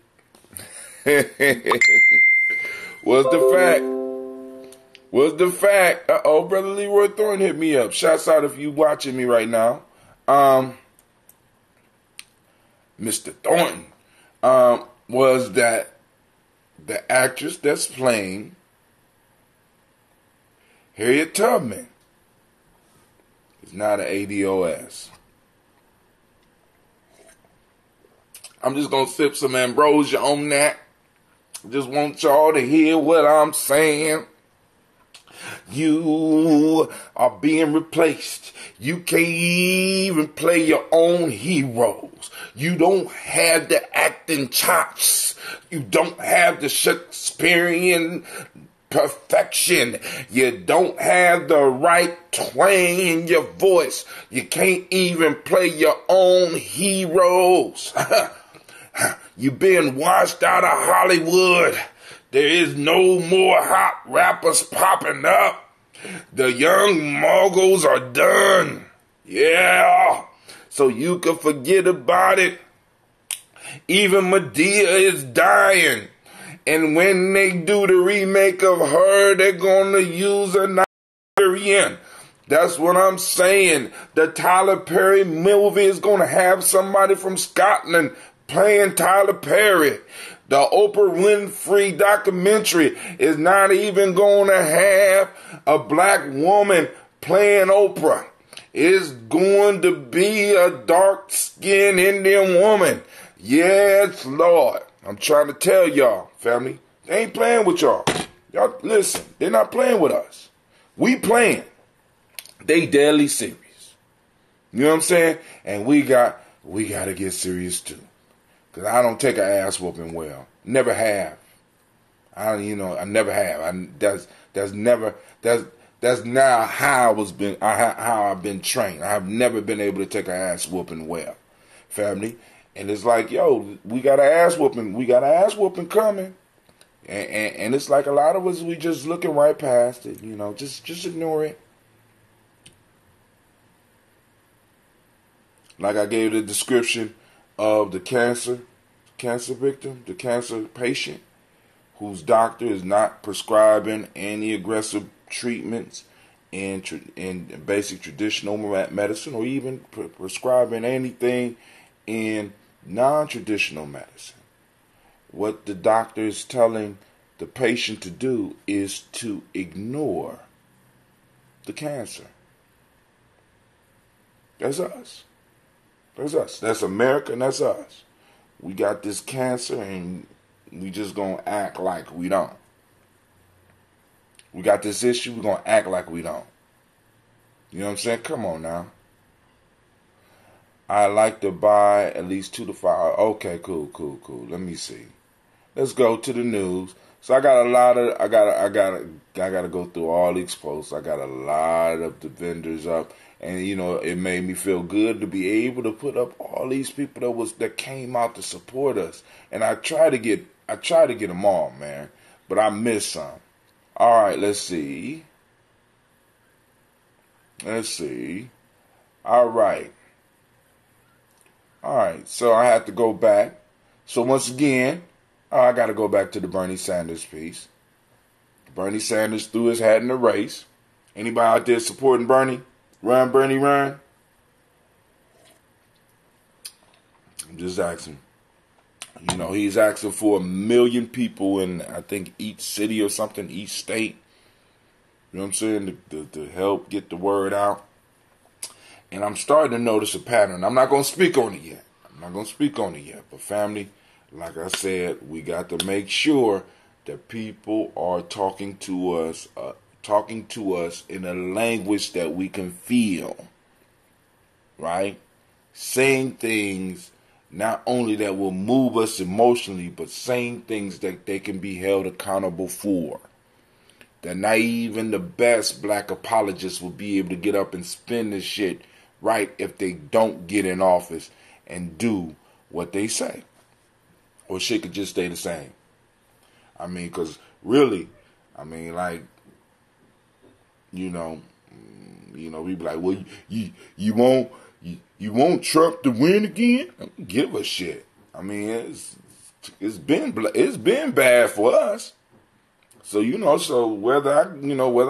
was the fact. Brother Leroy Thorne hit me up. Shouts out if you watching me right now. Mr. Thornton, was that the actress that's playing Harriet Tubman is not an ADOS. I'm just going to sip some ambrosia on that. Just want y'all to hear what I'm saying. You are being replaced. You can't even play your own heroes. You don't have the acting chops. You don't have the Shakespearean perfection. You don't have the right twang in your voice. You can't even play your own heroes. You've been washed out of Hollywood. There is no more hot rappers popping up. The young moguls are done. Yeah. So you can forget about it. Even Medea is dying. And when they do the remake of her, they're going to use a Nigerian. That's what I'm saying. The Tyler Perry movie is going to have somebody from Scotland playing Tyler Perry. The Oprah Winfrey documentary is not even going to have a black woman playing Oprah. It's going to be a dark-skinned Indian woman. Yes, Lord. I'm trying to tell y'all, family, they ain't playing with y'all. Y'all, listen, they're not playing with us. We playing. They deadly serious. You know what I'm saying? And we got to get serious too. Because I don't take an ass whooping well. Never have. I never have. That's now how how I've been trained. I've never been able to take an ass whooping well, family. And it's like, yo, we got an ass whooping. We got an ass whooping coming. And it's like a lot of us, we just looking right past it. Just ignore it. Like I gave the description of the cancer victim, the cancer patient, whose doctor is not prescribing any aggressive treatments in basic traditional medicine, or even prescribing anything in non-traditional medicine. What the doctor is telling the patient to do is to ignore the cancer. That's us. That's us. That's America, and that's us. We got this cancer, and we just gonna act like we don't. We got this issue, we're gonna act like we don't. You know what I'm saying? Come on now. I like to buy at least 2 to 5. Okay, cool. Let me see. Let's go to the news. So I got a lot of, I gotta go through all these posts. I got a lot of the vendors up, and you know, it made me feel good to be able to put up all these people that came out to support us. And I try to get them all, man, but I missed some. All right, let's see. All right. So I have to go back. So once again, I got to go back to the Bernie Sanders piece. Bernie Sanders threw his hat in the race. Anybody out there supporting Bernie? Run, Bernie, run. I'm just asking. You know, he's asking for 1 million people in, I think, each city or something, each state. You know what I'm saying? To help get the word out. And I'm starting to notice a pattern. I'm not going to speak on it yet. But family, like I said, we got to make sure that people are talking to us in a language that we can feel. Right? Saying things not only that will move us emotionally, but saying things that they can be held accountable for. That not even the best black apologists will be able to get up and spin this shit right if they don't get in office and do what they say. Or shit could just stay the same. I mean, because really, I mean, like, you know, we be like, well, you want Trump to win again? I don't give a shit. I mean, it's been bad for us. So, you know, whether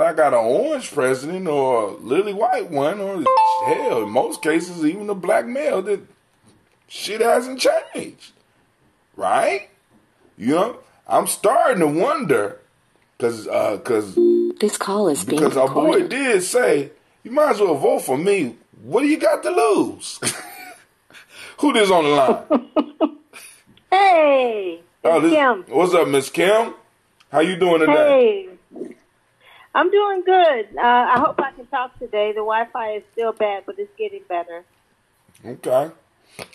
I got an orange president or a lily white one, or hell, in most cases, even a black male, that shit hasn't changed. Right? You know, I'm starting to wonder, because this call is being because our boy recorded. did say, you might as well vote for me. What do you got to lose? Who this on the line? Hey, Kim. What's up, Miss Kim? How you doing today? Hey, I'm doing good. I hope I can talk today. The Wi-Fi is still bad, but it's getting better. Okay.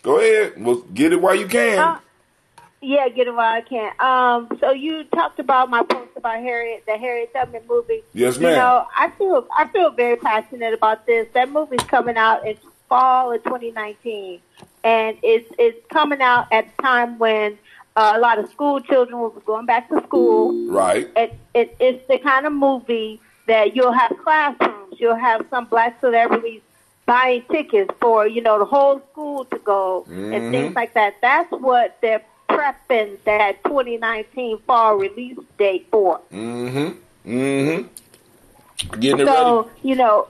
Go ahead. Well, get it while you can. Yeah, get it while I can. So you talked about my post about the Harriet Tubman movie. Yes, ma'am. You know, I feel very passionate about this. That movie's coming out in fall of 2019, and it's coming out at a time when a lot of school children will be going back to school. Right. It's the kind of movie that you'll have classrooms. You'll have some black celebrities buying tickets for, you know, the whole school to go and things like that. That's what they're prepping that 2019 fall release date for. Getting it so, ready. You know,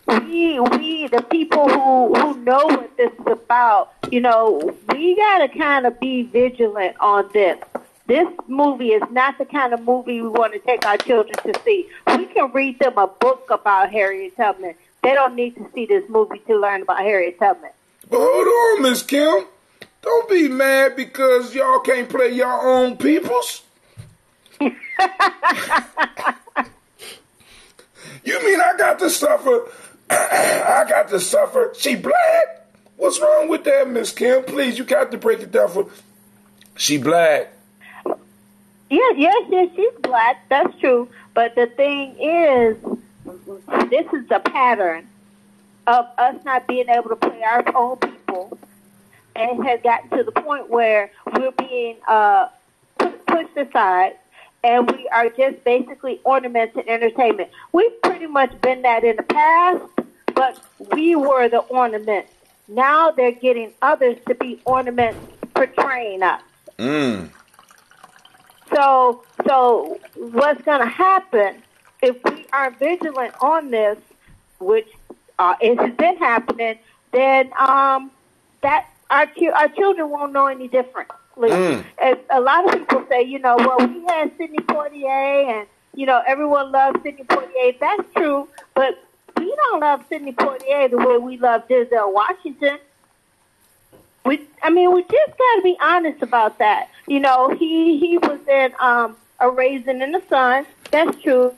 we the people who know what this is about, you know, we got to kind of be vigilant on this. This movie is not the kind of movie we want to take our children to see. We can read them a book about Harriet Tubman. They don't need to see this movie to learn about Harriet Tubman. But hold on, Miss Kim. Don't be mad because y'all can't play your own peoples. You mean I got to suffer? I got to suffer. She black? What's wrong with that, Miss Kim? Please, you got to break it down for. She black. Yes, she's black. That's true. But the thing is, this is the pattern of us not being able to play our own people. And it has gotten to the point where we're being pushed aside, and we are just basically ornaments and entertainment. We've pretty much been that in the past, but we were the ornaments. Now they're getting others to be ornaments portraying us. So what's going to happen if we are vigilant on this, which it has been happening, then that our children won't know any differently. As a lot of people say, you know, well, we had Sidney Poitier, and you know, everyone loves Sidney Poitier. That's true, but we don't love Sidney Poitier the way we love Denzel Washington. we just got to be honest about that. You know, he was in A Raisin in the Sun. That's true.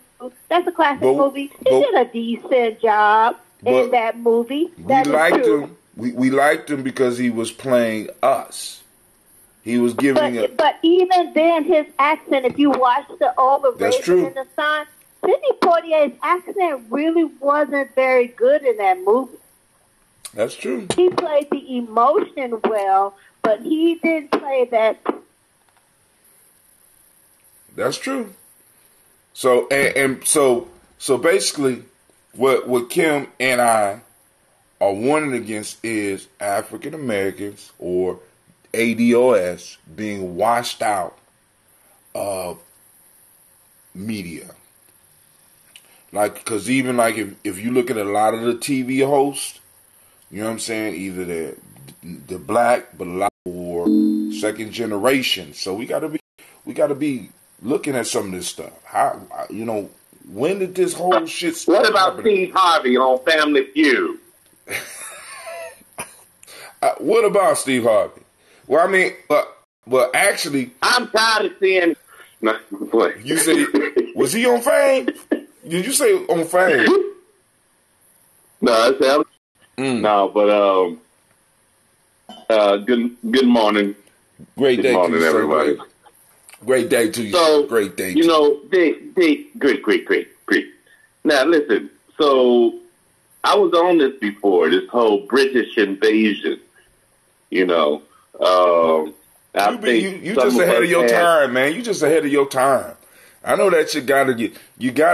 That's a classic movie. He did a decent job in that movie. That is true. We liked him because he was playing us. He was giving But even then, his accent, if you watch the old Raisin in the Sun, Sidney Poitier's accent really wasn't very good in that movie. That's true. He played the emotion well, but he didn't play that. That's true. So so basically, what Kim and I are warning against is African Americans or ADOS being washed out of media. Like, because even like if you look at a lot of the TV hosts, you know what I'm saying, either they're black, but a lot or second generation. So we gotta be looking at some of this stuff. How, you know, when did this whole shit start? What about Steve Harvey on Family Feud? What about Steve Harvey? Well, I mean, but actually, I'm tired of seeing. What? You say, was he on Fame? Did you say on Fame? No, I said no, but good morning. Great day morning, to you, everybody. Great day to you. So, great day. You know, great. Now listen. So I was on this before. This whole British invasion. You know, you just ahead of your time, man. You just ahead of your time. I know that you gotta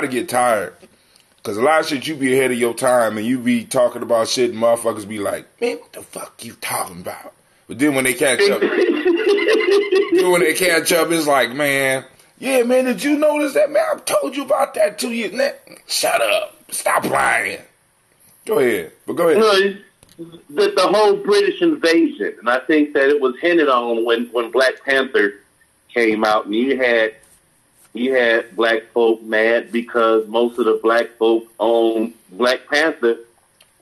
get tired. Because a lot of shit you be ahead of your time and you be talking about shit and motherfuckers be like, man, what the fuck you talking about? But then when they catch up, it's like, man, yeah, man, did you notice that, man? I told you about that 2 years. Shut up. Stop lying. Go ahead. No, the whole British invasion, and I think that it was hinted on when Black Panther came out, and you had black folk mad because most of the black folk on Black Panther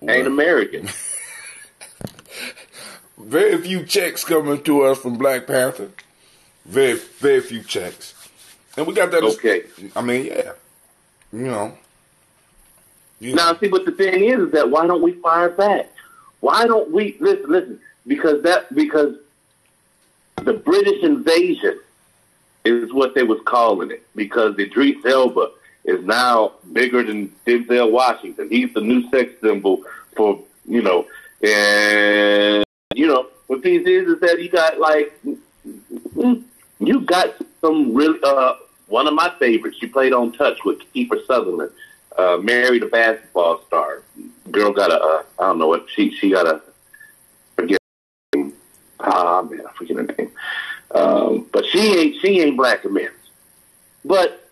ain't American. Very few checks coming to us from Black Panther. Very, very few checks. And we got that. Okay. I mean, yeah. You know. Now, see, but the thing is that why don't we fire back? Why don't we listen? Because the British invasion is what they was calling it. Because Idris Elba is now bigger than Denzel Washington. He's the new sex symbol for, you know, and you know what these is that you got some really one of my favorites. She played on Touch with Kiefer Sutherland. Married a basketball star. Girl got I don't know what she got a forget her name. I forget her name. But she ain't black American. But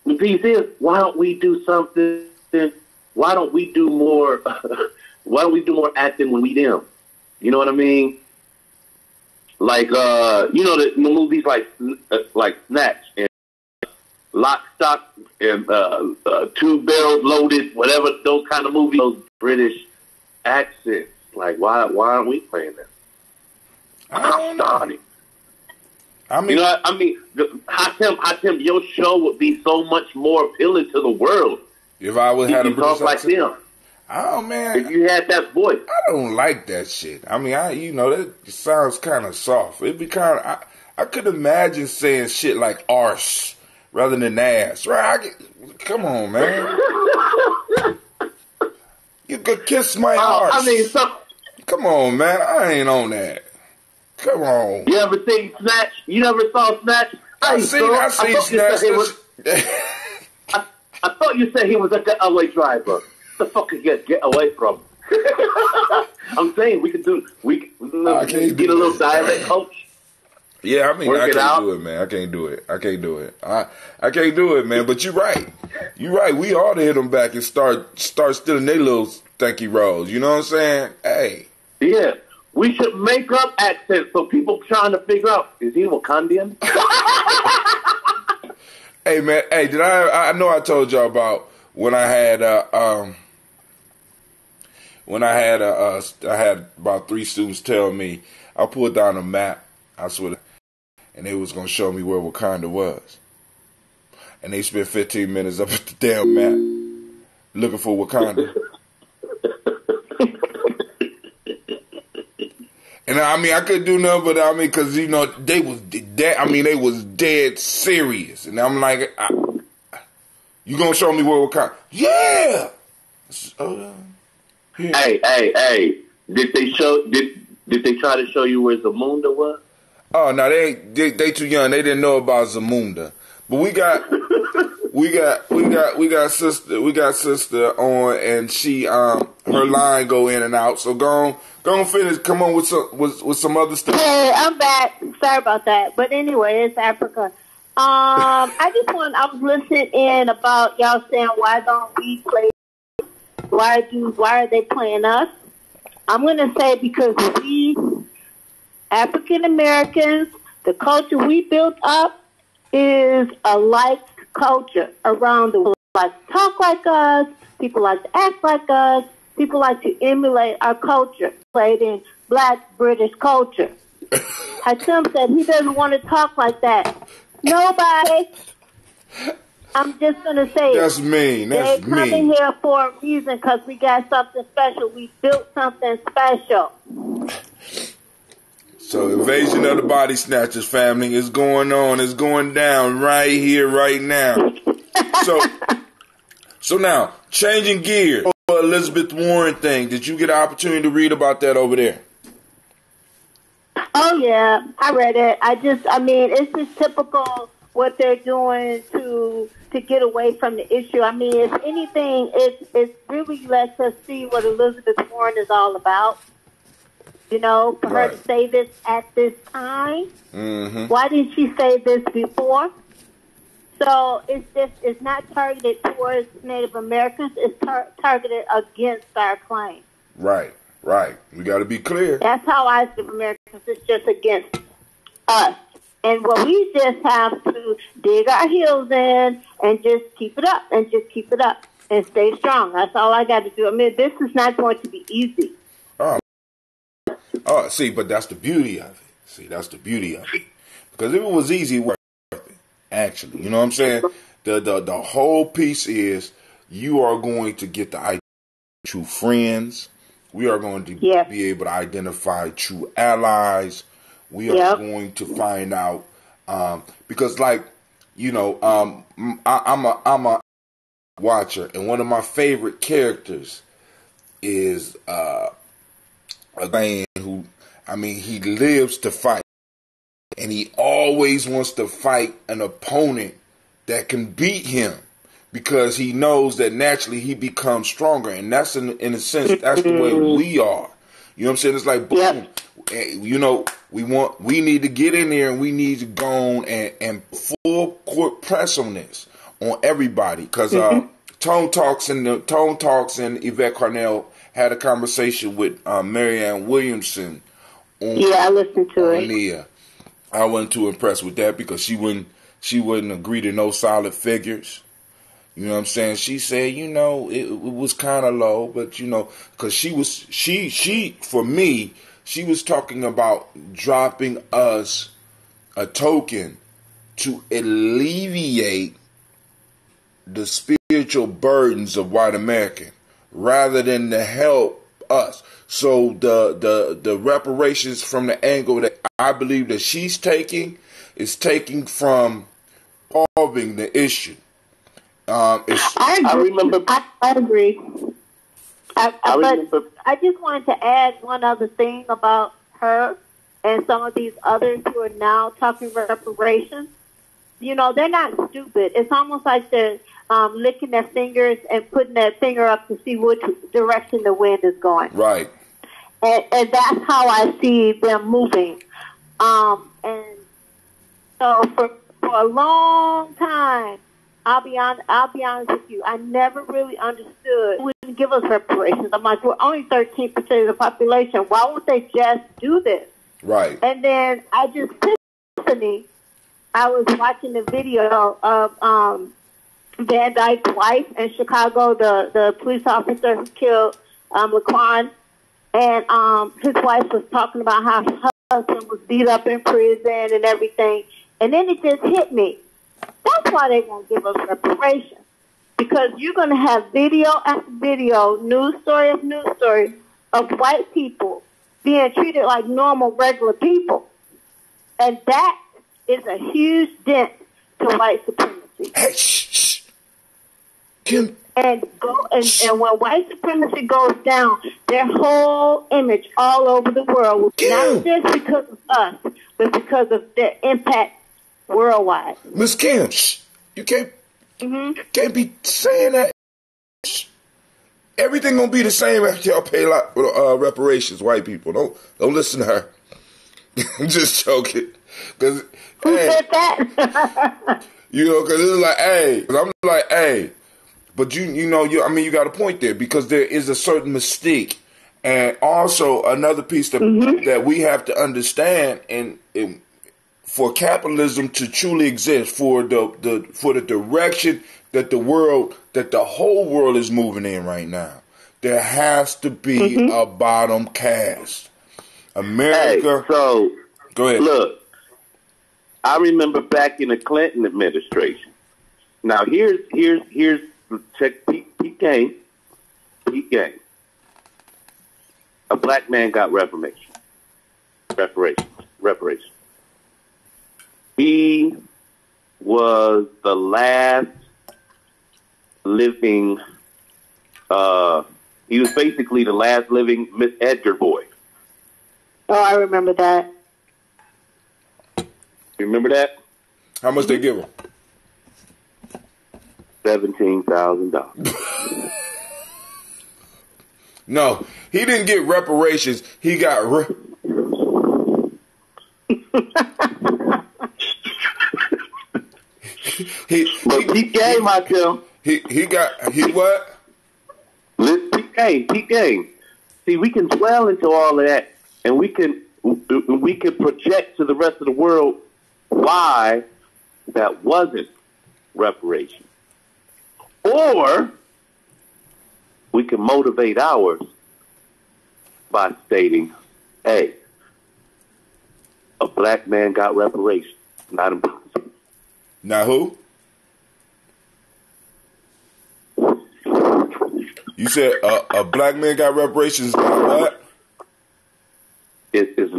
the piece is, why don't we do something? Why don't we do more? Why don't we do more acting when we them? You know what I mean? Like you know the movies like Snatch and Lock, Stock, and Two Barrels Loaded, whatever, those kind of movies, those British accents. Like, why aren't we playing that? I'm starting. I mean, you know, how Tim, your show would be so much more appealing to the world if I would have a British talk like them. Oh man, if you had that voice. I don't like that shit. I mean, that sounds kind of soft. It'd be kind of. I could imagine saying shit like arse rather than ass. Right? Come on, man. You could kiss my arse. I mean, come on, man. I ain't on that. Come on. You ever seen Snatch? You never saw Snatch? I seen Snatch. I thought you said he was a getaway driver. The fuck you get away from? I'm saying we could get a little dialect coach. Yeah, I mean, I can't do it, man. I can't do it. I can't do it, man. But you're right. We ought to hit them back and start stealing their little stanky rolls. You know what I'm saying? Hey. Yeah. We should make up accents so people trying to figure out, is he Wakandian? Hey, man. Hey, I know I told y'all about when I had I had about 3 students tell me I pulled down a map. I swear, and they was gonna show me where Wakanda was. And they spent 15 minutes up at the damn map looking for Wakanda. And I mean, I couldn't do nothing, but I mean, because you know they was dead. I mean, they was dead serious, and I'm like, "You gonna show me where Wakanda?" Yeah. Yeah. Hey! Did they show? Did they try to show you where Zamunda was? Oh no, they too young. They didn't know about Zamunda. But we got sister on, and she her line go in and out. So go on finish. Come on with some other stuff. Hey, I'm back. Sorry about that. But anyway, it's Africa. I was listening in about y'all saying why don't we play? Why are they playing us? I'm gonna say because we African Americans, the culture we built up is a like culture around the world. Like to talk like us, people like to act like us, people like to emulate our culture, played in Black British culture. Hatim said he doesn't want to talk like that. Nobody. I'm just going to say that's mean. That's they're coming here for a reason because we got something special. We built something special. So invasion of the body snatchers, family, is going on. It's going down right here, right now. So now, changing gears. Elizabeth Warren thing. Did you get an opportunity to read about that over there? Oh, yeah. I read it. It's just typical what they're doing to get away from the issue. I mean, if anything, it really lets us see what Elizabeth Warren is all about. You know, for her to say this at this time. Mm-hmm. Why didn't she say this before? So it's not targeted towards Native Americans. It's targeted against our claim. Right. We got to be clear. That's how I see Americans. It's just against us. And what we just have to dig our heels in and just keep it up and stay strong. That's all I got to do. I mean, this is not going to be easy. Oh, see, but that's the beauty of it. Because if it was easy, it would be worth it, actually. You know what I'm saying? The whole piece is you are going to get the true friends. We are going to be able to identify true allies. We are going to find out because, like, you know, I'm a watcher, and one of my favorite characters is a man who, I mean, he lives to fight, and he always wants to fight an opponent that can beat him because he knows that naturally he becomes stronger, and that's in a sense that's the way we are. You know what I'm saying? It's like boom. You know, we need to get in there and we need to go on and full court press on this on everybody because Tone Talks and Yvette Carnell had a conversation with Marianne Williamson. I listened to it. Nia. I wasn't too impressed with that because she wouldn't agree to no solid figures. You know what I'm saying? She said, you know, it was kind of low, but you know, because she for me. She was talking about dropping us a token to alleviate the spiritual burdens of white American rather than to help us. So the reparations from the angle that I believe that she's taking is taking from solving the issue. I agree. But I just wanted to add one other thing about her and some of these others who are now talking reparations. You know, they're not stupid. It's almost like they're licking their fingers and putting their finger up to see which direction the wind is going. Right. And that's how I see them moving. And so for a long time, I'll be honest with you. I never really understood. Wouldn't give us reparations. I'm like, we're only 13% of the population. Why won't they just do this? Right. And then I just Tiffany. I was watching the video of Van Dyke's wife in Chicago, the police officer who killed Laquan, and his wife was talking about how husband was beat up in prison and everything. And then it just hit me. That's why they won't give us reparations. Because you're going to have video after video, news story after news story of white people being treated like normal, regular people. And that is a huge dent to white supremacy. Hey, shh. Kim. And when white supremacy goes down, their whole image all over the world, not just because of us, but because of their impact worldwide. Miss Kim, you can't be saying that. Everything gonna be the same after y'all pay reparations. White people, don't listen to her. I'm just joking. Cause who said that? Cause it's like, hey, I'm like, hey. But you got a point there because there is a certain mystique, and also another piece that we have to understand, and for capitalism to truly exist, for the direction that the whole world is moving in right now, there has to be a bottom caste. America. Hey, so go ahead. Look, I remember back in the Clinton administration. Now here's check peak game. A black man got reparations. He was the last living. He was basically the last living Miss Edgar boy. Oh, I remember that. You remember that? How much they give him? $17,000. No, he didn't get reparations. He got Peak game, I tell. He what? Peak game. See, we can dwell into all of that, and we can project to the rest of the world why that wasn't reparations. Or we can motivate ours by stating, hey, a black man got reparations. Not impossible. Now who? You said a black man got reparations. What? It's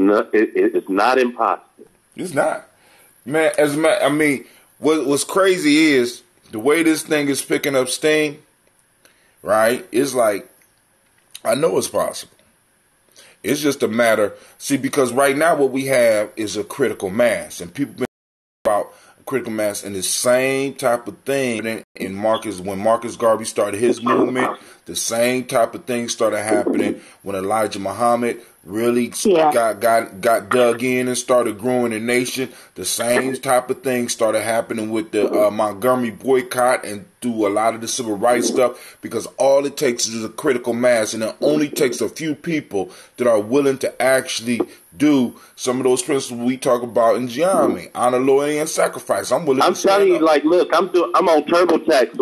not impossible. It's not, man. What's crazy is the way this thing is picking up steam. Right? It's like, I know it's possible. It's just a matter. See, because right now what we have is a critical mass, and people been about critical mass and the same type of thing. When Marcus Garvey started his movement, the same type of thing started happening when Elijah Muhammad really got dug in and started growing a nation. The same type of thing started happening with the Montgomery boycott and through a lot of the civil rights stuff, because all it takes is a critical mass, and it only takes a few people that are willing to actually do some of those principles we talk about in Gye-Nyame, honor, loyalty, and sacrifice. I'm telling you, like, look, I'm on TurboTax.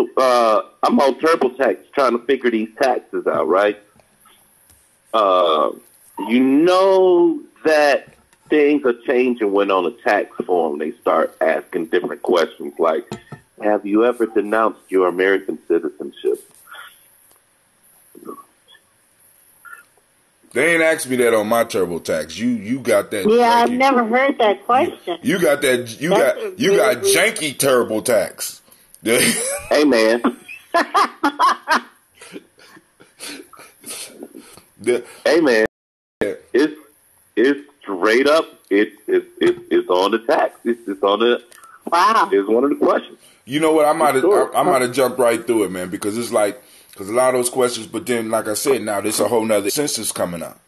I'm on TurboTax trying to figure these taxes out, right? You know that things are changing when on a tax form they start asking different questions like, have you ever denounced your American citizenship? They ain't asked me that on my TurboTax. You got that. Yeah, I've never heard that question. You got that. You got janky TurboTax. Hey man. Hey man. It's straight up. It's on the tax. It's on the. Wow. It's one of the questions. You know what? I might have jumped right through it, man, because it's like, because a lot of those questions, but then, like I said, now there's a whole nother census coming up,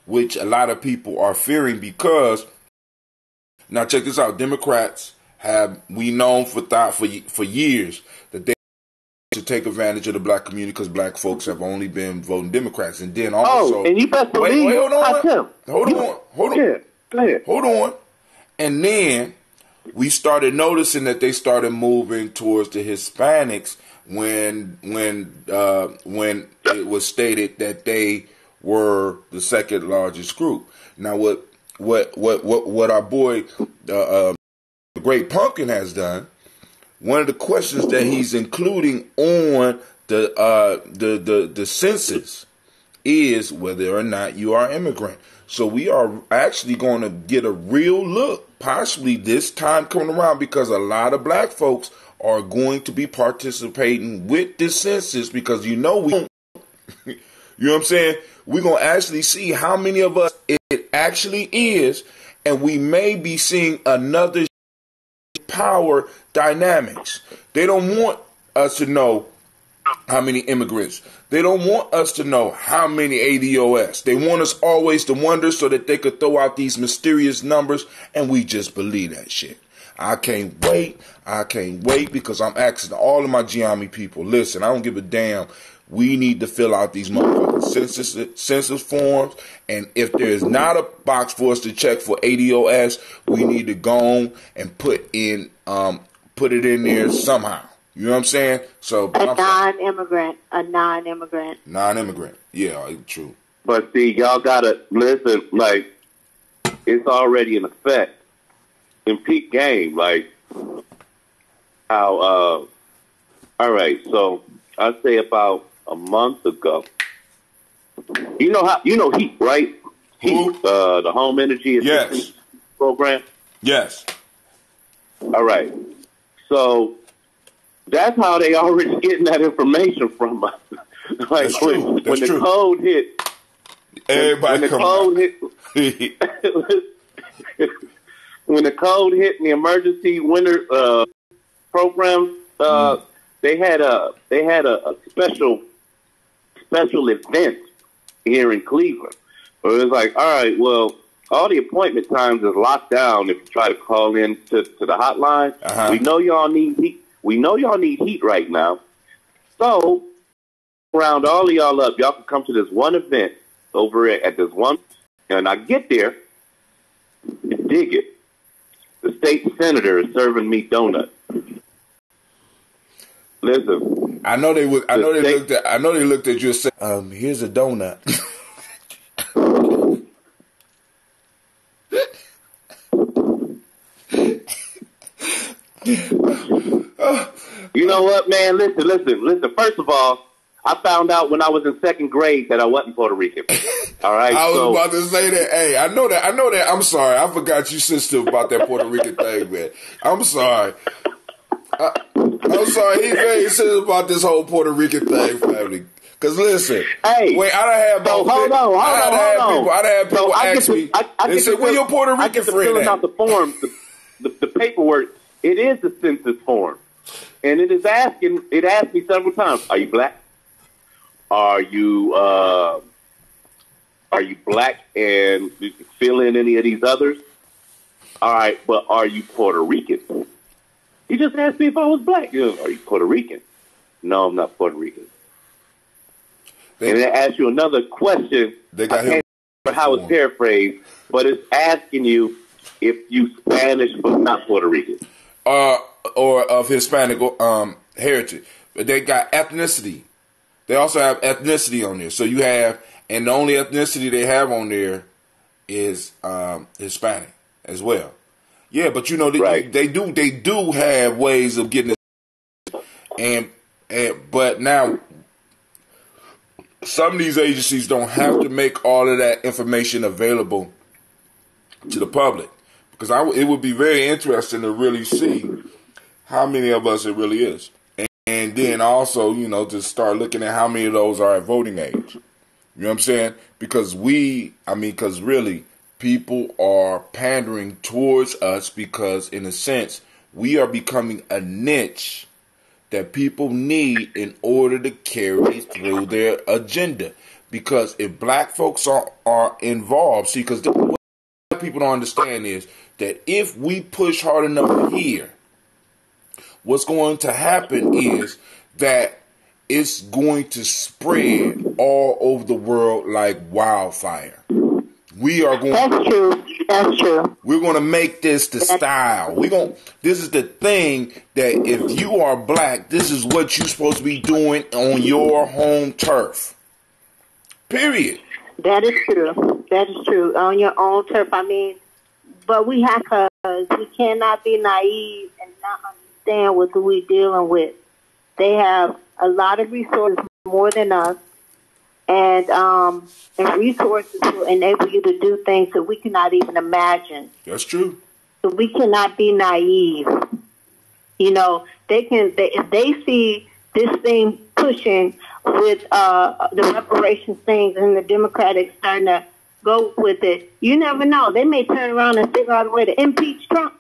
which a lot of people are fearing because, now check this out, Democrats we known for years that they to take advantage of the black community because black folks have only been voting Democrats. And then also, and you best believe, hold on. Yeah, go ahead. Hold on. And then we started noticing that they started moving towards the Hispanics when it was stated that they were the second largest group. Now, what what our boy the Great Pumpkin has done. One of the questions that he's including on the census is whether or not you are immigrant. So we are actually going to get a real look, possibly this time coming around, because a lot of black folks are going to be participating with this census, because we you know what I'm saying? We're going to actually see how many of us it actually is, and we may be seeing another power dynamics. They don't want us to know how many immigrants. They don't want us to know how many ADOS. They want us always to wonder so that they could throw out these mysterious numbers, and we just believe that shit. I can't wait. I can't wait, because I'm asking all of my Gye-Nyame people, listen, I don't give a damn. We need to fill out these motherfucking census forms, and if there's not a box for us to check for ADOS, we need to go on and put it in there somehow. You know what I'm saying? So a non-immigrant. Non-immigrant. Yeah, true. But see, y'all gotta listen. Like, it's already in effect in peak game. Like how. All right, so I'd say about a month ago. You know HEAT, right? HEAT, the Home Energy Assistance Program. Yes. All right. So that's how they already getting that information from us. Like when the code hit, everybody when the code hit, when the code hit in the emergency winter program, they had a special event here in Cleveland. Where it was like, all right, well, all the appointment times is locked down if you try to call in to the hotline. Uh-huh. We know y'all need heat. We know y'all need heat right now. So, round all of y'all up. Y'all can come to this one event over at this one. And I get there, and dig it. The state senator is serving me donuts. Listen. I know they looked at you and said, here's a donut. You know what, man? Listen. First of all, I found out when I was in second grade that I wasn't Puerto Rican. All right. I was about to say that. Hey, I know that. I'm sorry. I forgot you sensitive about that Puerto Rican thing, man. I'm sorry. I'm sorry. He's very sensitive about this whole Puerto Rican thing, family. Because listen, wait, I done had about hold on. I done had people ask me. They said, "Where your Puerto Rican friend filling out the forms, the paperwork. It is the census form, and it is asking. It asked me several times: Are you black? Are you black and you fill in any of these others? All right, but are you Puerto Rican? He just asked me if I was black. Are you Puerto Rican? No, I'm not Puerto Rican. And it asks you another question. I can't remember how it's paraphrased, but it's asking you if you Spanish but not Puerto Rican. Or of Hispanic heritage. But they got ethnicity. They also have ethnicity on there. So you have, and the only ethnicity they have on there is Hispanic as well. Yeah, but you know they do have ways of getting it. But now some of these agencies don't have to make all of that information available to the public, because it would be very interesting to really see how many of us it really is, and then also to start looking at how many of those are at voting age. You know what I'm saying? Because really people are pandering towards us, because in a sense we are becoming a niche that people need in order to carry through their agenda. Because if black folks are involved, see, because what people don't understand is that if we push hard enough here, what's going to happen is that it's going to spread all over the world like wildfire. That's true. We're going to make this the style. This is the thing that if you are black, this is what you're supposed to be doing on your home turf. Period. That is true. That is true. On your own turf, I mean, but we cannot be naive and not understand what we're dealing with. They have a lot of resources, more than us, and resources will enable you to do things that we cannot even imagine. That's true. So we cannot be naive. You know, if they see this thing pushing with the reparations things and the Democrats starting to go with it, you never know. They may turn around and figure out a way to impeach Trump,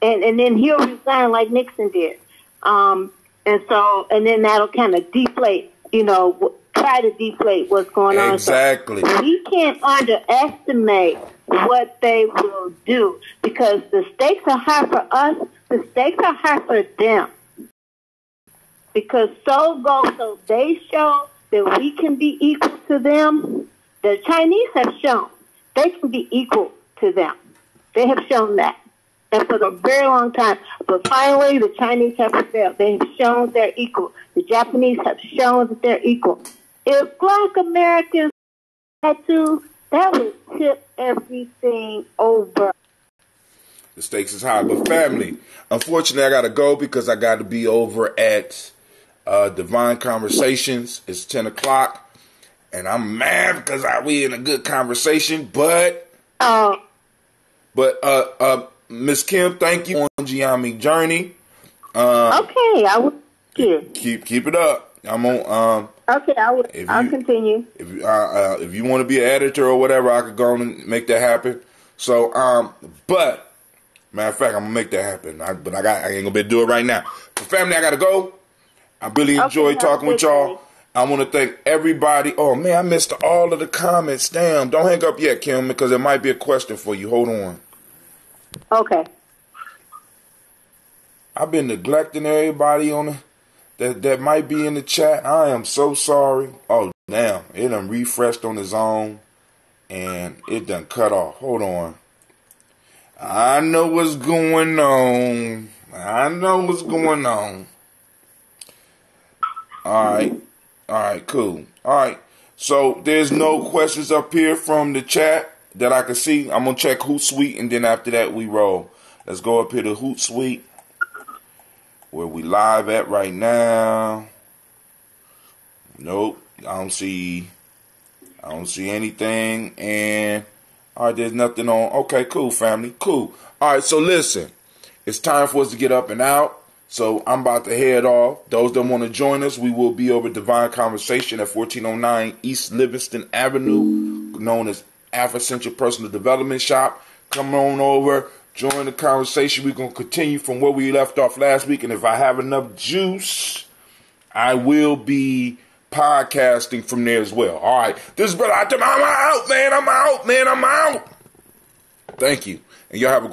and then he'll resign like Nixon did. And then that'll kind of deflate, try to deflate what's going on. Exactly. So we can't underestimate what they will do, because the stakes are high for us, the stakes are high for them. Because so they show that we can be equal to them. The Chinese have shown they can be equal to them. They have shown that. And for a very long time. But finally, the Chinese have prevailed. They have shown they're equal. The Japanese have shown that they're equal. If Black Americans had to, that would tip everything over. The stakes is high. But family, unfortunately, I got to go because I got to be over at Divine Conversations. It's 10 o'clock. And I'm mad because we in a good conversation. But Miss Kim, thank you on Gye-Nyame journey. Okay, I will. Keep it up. I'm on. Okay, I'll continue. If you want to be an editor or whatever, I could go and make that happen. So, but matter of fact, I'm gonna make that happen. I ain't gonna be able to do it right now. For family, I gotta go. I really enjoyed talking with y'all. I want to thank everybody. Oh man, I missed all of the comments. Damn, don't hang up yet, Kim, because there might be a question for you. Hold on. Okay. I've been neglecting everybody on that might be in the chat. I am so sorry. Oh damn, it done refreshed on its own and it done cut off. Hold on. I know what's going on. All right, cool. All right. So there's no questions up here from the chat that I can see. I'm going to check Hootsuite, and then after that we roll. Let's go up here to Hootsuite, where we live at right now. Nope. I don't see anything. And all right, there's nothing on. Okay, cool, family. Cool. All right, so listen. It's time for us to get up and out. So I'm about to head off. Those that want to join us, we will be over Divine Conversation at 1409 East Livingston Avenue, known as Afrocentric Personal Development Shop. Come on over, join the conversation. We're going to continue from where we left off last week. And if I have enough juice, I will be podcasting from there as well. All right. This is Brother Atem. I'm out, man. I'm out. Thank you. And y'all have a great